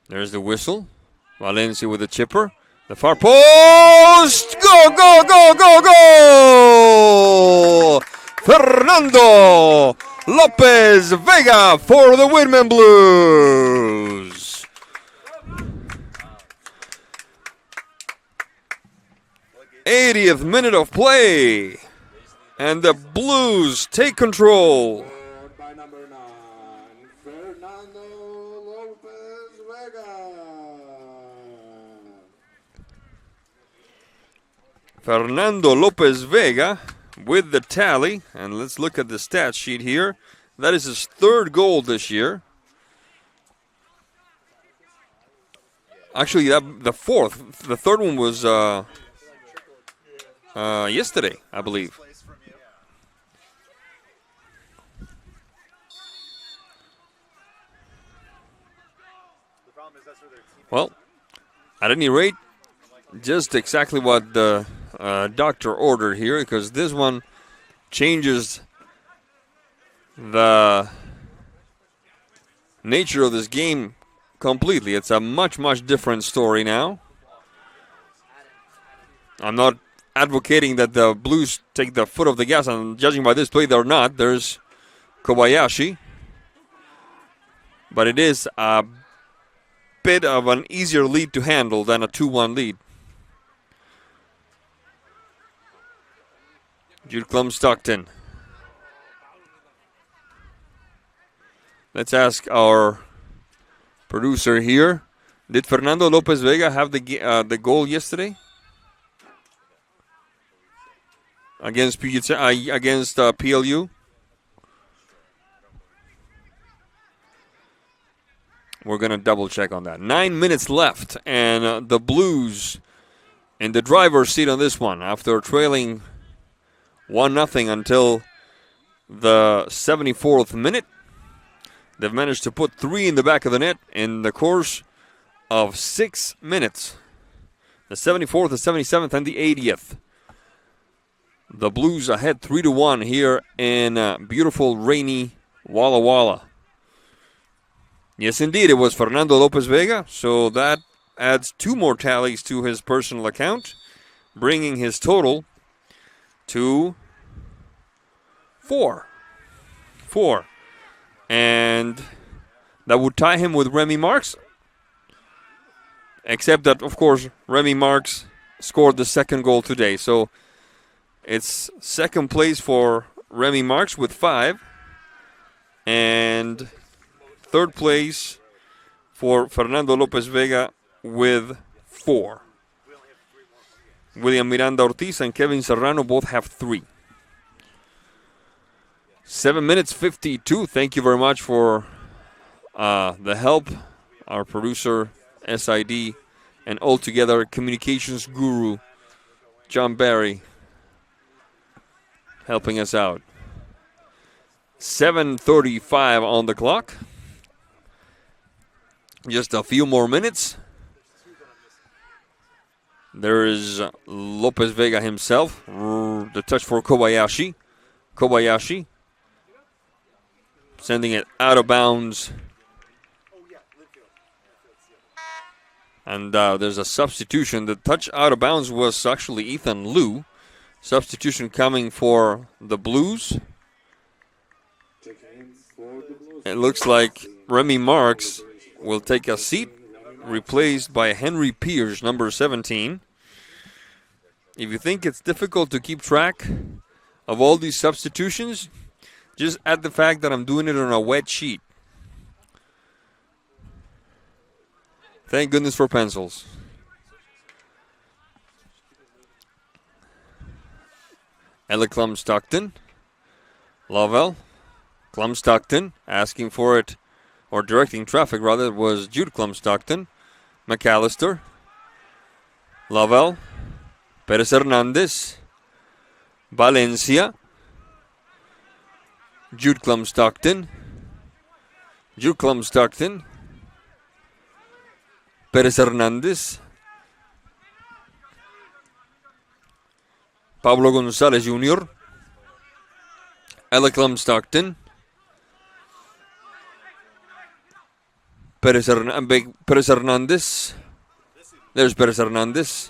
There's the whistle. Valencia with the chipper. The far post! Go, go, go, go, go! Fernando Lopez Vega for the Whitman Blues. '80th minute of play. And the Blues take control. By number 9, Fernando Lopez Vega. Fernando Lopez Vega with the tally. And let's look at the stat sheet here. That is his third goal this year. Actually, the fourth. The third one was yesterday, I believe. Well, at any rate, just exactly what the doctor ordered here, because this one changes the nature of this game completely. It's a much, much different story now. I'm not advocating that the Blues take the foot off the gas, and judging by this play, they're not. There's Kobayashi. But it is a bit of an easier lead to handle than a 2-1 lead. Jude Klum-Stockton. Let's ask our producer here. Did Fernando Lopez Vega have the goal yesterday against Puget, against PLU? We're going to double check on that. 9 minutes left, and the Blues in the driver's seat on this one after trailing 1-0 until the 74th minute. They've managed to put 3 in the back of the net in the course of 6 minutes. The 74th, the 77th, and the 80th. The Blues ahead 3-1 here in beautiful, rainy Walla Walla. Yes, indeed, it was Fernando Lopez Vega, so that adds 2 more tallies to his personal account, bringing his total to 4. And that would tie him with Remy Marks, except that, of course, Remy Marks scored the second goal today. So it's second place for Remy Marks with 5, and third place for Fernando Lopez Vega with 4. William Miranda Ortiz and Kevin Serrano both have 3. 7 minutes 52. Thank you very much for the help. Our producer, SID, and altogether communications guru, John Barry, helping us out. 7:35 on the clock. Just a few more minutes. There is Lopez Vega himself. The touch for Kobayashi. Kobayashi sending it out of bounds. And there's a substitution. The touch out of bounds was actually Ethan Liu. Substitution coming for the Blues. It looks like Remy Marks will take a seat, replaced by Henry Pierce, number 17. If you think it's difficult to keep track of all these substitutions, just add the fact that I'm doing it on a wet sheet. Thank goodness for pencils. Ella Klum-Stockton. Lovell. Klum-Stockton asking for it, or directing traffic rather, was Jude Klum-Stockton. McAllister. Lovell. Perez Hernandez. Valencia. Jude Klum-Stockton. Jude Klum-Stockton. Perez Hernandez. Pablo Gonzalez Jr. Ella Klum-Stockton. Perez Hernandez. There's Perez Hernandez.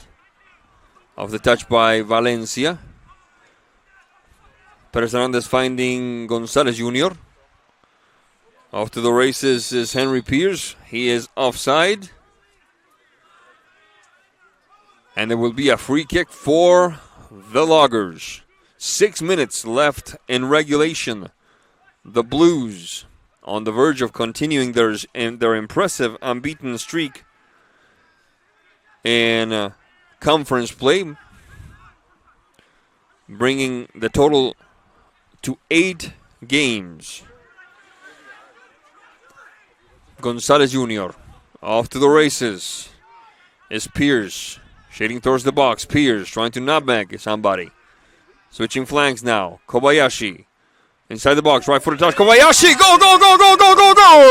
Off the touch by Valencia. Perez Hernandez finding Gonzalez Jr. Off to the races is Henry Pierce. He is offside. And there will be a free kick for the Loggers. 6 minutes left in regulation. The Blues on the verge of continuing their impressive unbeaten streak in conference play, bringing the total to 8 games. Gonzalez Jr. off to the races. is Pierce. Shading towards the box. Pierce trying to nutmeg somebody. Switching flanks now. Kobayashi. Inside the box. Right footed touch. Kobayashi. Go, go, go, go, go, go, go!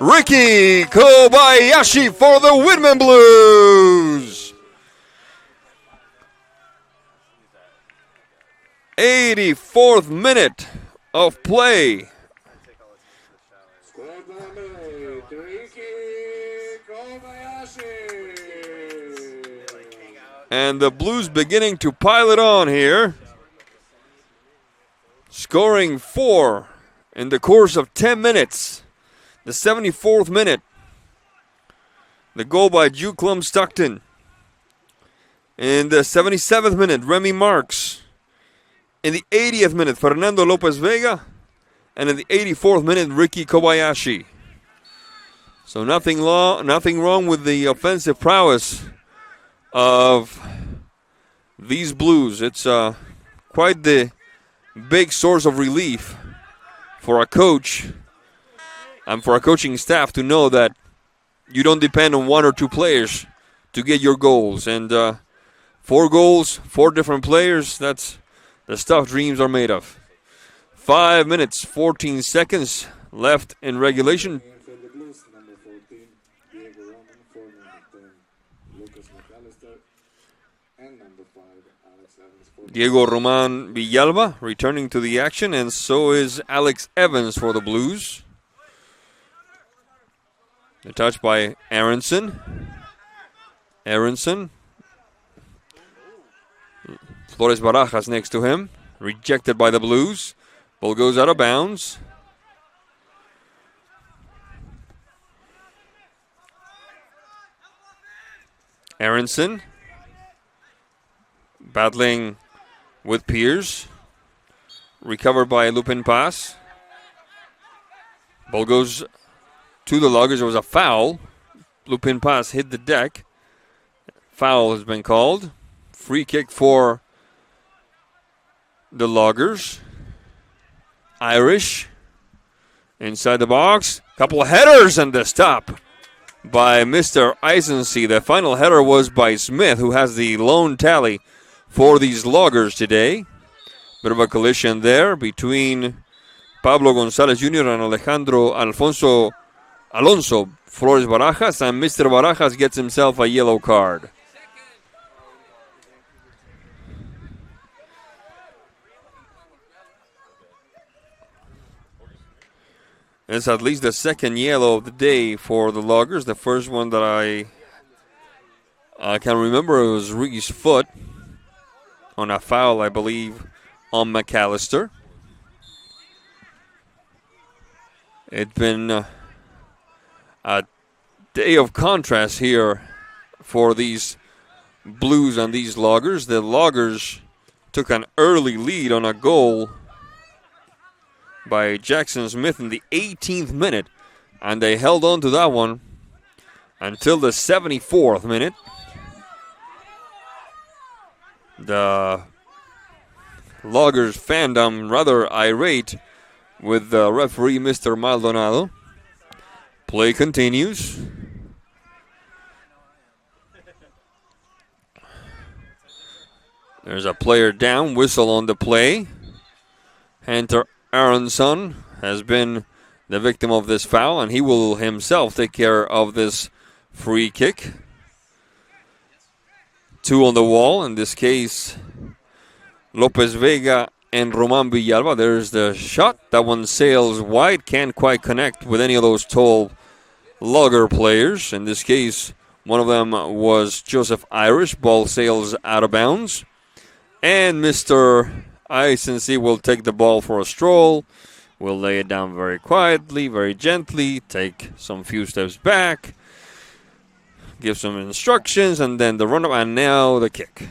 Ricky Kobayashi for the Whitman Blues. 84th minute of play. And the Blues beginning to pile it on here. Scoring 4 in the course of 10 minutes. The 74th minute. The goal by Juklum Stockton. In the 77th minute, Remy Marks. In the 80th minute, Fernando Lopez Vega. And in the 84th minute, Ricky Kobayashi. So nothing wrong with the offensive prowess of these Blues. It's quite the big source of relief for a coach and for a coaching staff to know that you don't depend on 1 or 2 players to get your goals. And 4 goals, 4 different players, that's the stuff dreams are made of. 5 minutes, 14 seconds left in regulation. Diego Roman Villalba returning to the action, and so is Alex Evans for the Blues. The touch by Aronson. Flores Barajas next to him. Rejected by the Blues. Ball goes out of bounds. Aronson battling with Pierce. Recovered by Lupin Paz. Ball goes to the Loggers. There was a foul. Lupin Paz hit the deck. Foul has been called. Free kick for the Loggers. Irish inside the box. Couple of headers and the stop by Mr. Eisensee. The final header was by Smith, who has the lone tally for these Loggers today. Bit of a collision there between Pablo Gonzalez Jr. and Alonso Flores Barajas, and Mr. Barajas gets himself a yellow card. It's at least the second yellow of the day for the Loggers. The first one that I can remember was Ricky's foot on a foul, I believe, on McAllister. It's been a day of contrast here for these Blues and these Loggers. The Loggers took an early lead on a goal by Jackson Smith in the 18th minute, and they held on to that one until the 74th minute. The Loggers fandom rather irate with the referee, Mr. Maldonado. Play continues. There's a player down, whistle on the play. Hunter Aronson has been the victim of this foul, and he will himself take care of this free kick. 2 on the wall, in this case, Lopez Vega and Roman Villalba. There's the shot. That one sails wide, can't quite connect with any of those tall Logger players. In this case, one of them was Joseph Irish. Ball sails out of bounds. And Mr. Eisensee will take the ball for a stroll. Will lay it down very quietly, very gently, take some few steps back, give some instructions, and then the run-up, and now the kick.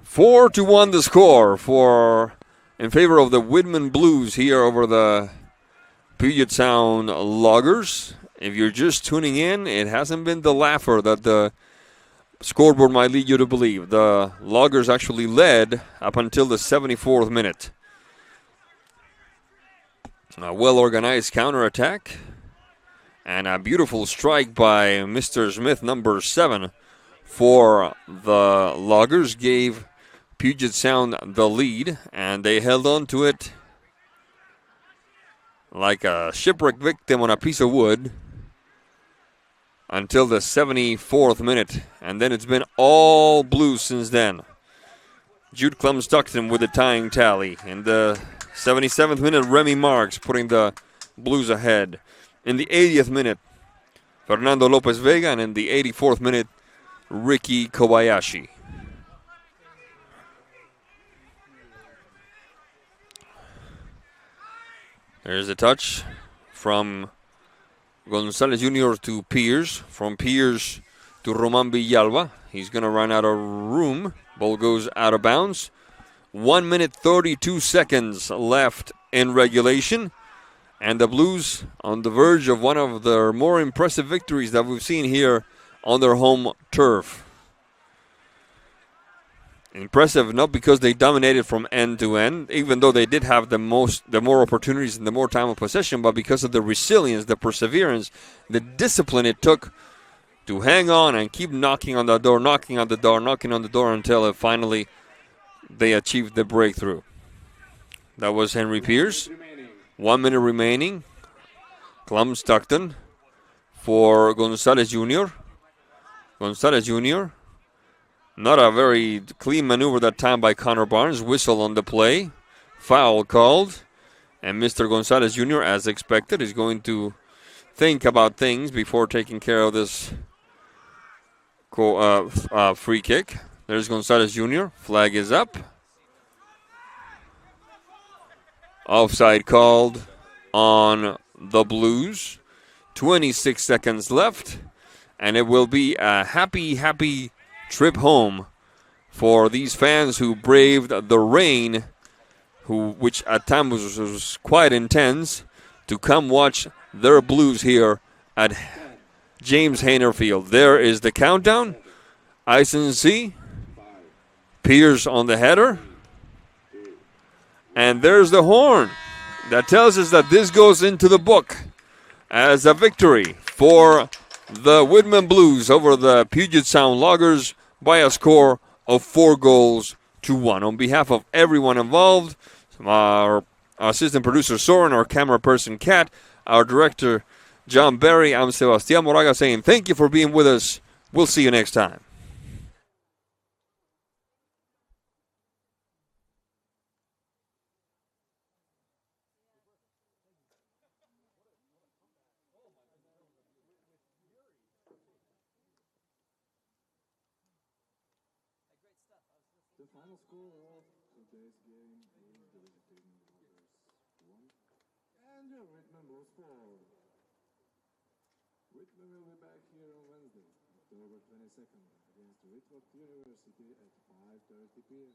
4-1 the score in favor of the Whitman Blues here over the Puget Sound Loggers. If you're just tuning in, it hasn't been the laugher that the scoreboard might lead you to believe. The Loggers actually led up until the 74th minute. A well-organized counterattack. And a beautiful strike by Mr. Smith, number 7, for the Loggers. Gave Puget Sound the lead, and they held on to it like a shipwreck victim on a piece of wood until the 74th minute. And then it's been all Blues since then. Jude Clem-Stockton with the tying tally. In the 77th minute, Remy Marks putting the Blues ahead. In the 80th minute, Fernando Lopez Vega, and in the 84th minute, Ricky Kobayashi. There's a touch from Gonzalez Jr. to Pierce. From Pierce to Roman Villalba. He's going to run out of room. Ball goes out of bounds. 1 minute 32 seconds left in regulation. And the Blues on the verge of one of their more impressive victories that we've seen here on their home turf. Impressive not because they dominated from end to end, even though they did have the more opportunities and the more time of possession, but because of the resilience, the perseverance, the discipline it took to hang on and keep knocking on the door until finally they achieved the breakthrough. That was Henry Pierce. 1 minute remaining. Clem-Stockton for Gonzalez Jr. Gonzalez Jr. Not a very clean maneuver that time by Connor Barnes. Whistle on the play. Foul called. And Mr. Gonzalez Jr., as expected, is going to think about things before taking care of this free kick. There's Gonzalez Jr. Flag is up. Offside called on the Blues. 26 seconds left. And it will be a happy trip home for these fans who braved the rain, which at times was quite intense, to come watch their Blues here at James Hayner Field. There is the countdown. Ice and C. Pierce on the header. And there's the horn. That tells us that this goes into the book as a victory for the Whitman Blues over the Puget Sound Loggers by a score of 4-1. On behalf of everyone involved, our assistant producer Soren, our camera person Kat, our director John Berry, I'm Sebastián Moraga saying thank you for being with us. We'll see you next time. The final score of today's game is the Visiting Loggers 1 and the Whitman Blues 4. Whitman will be back here on Wednesday, October 22nd, against Whitworth University at 5:30 p.m.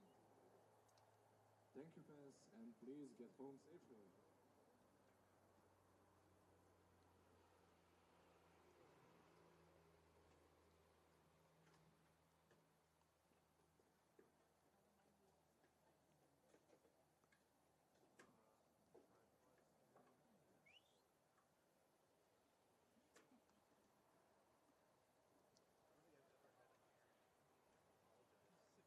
Thank you, fans, and please get home safely.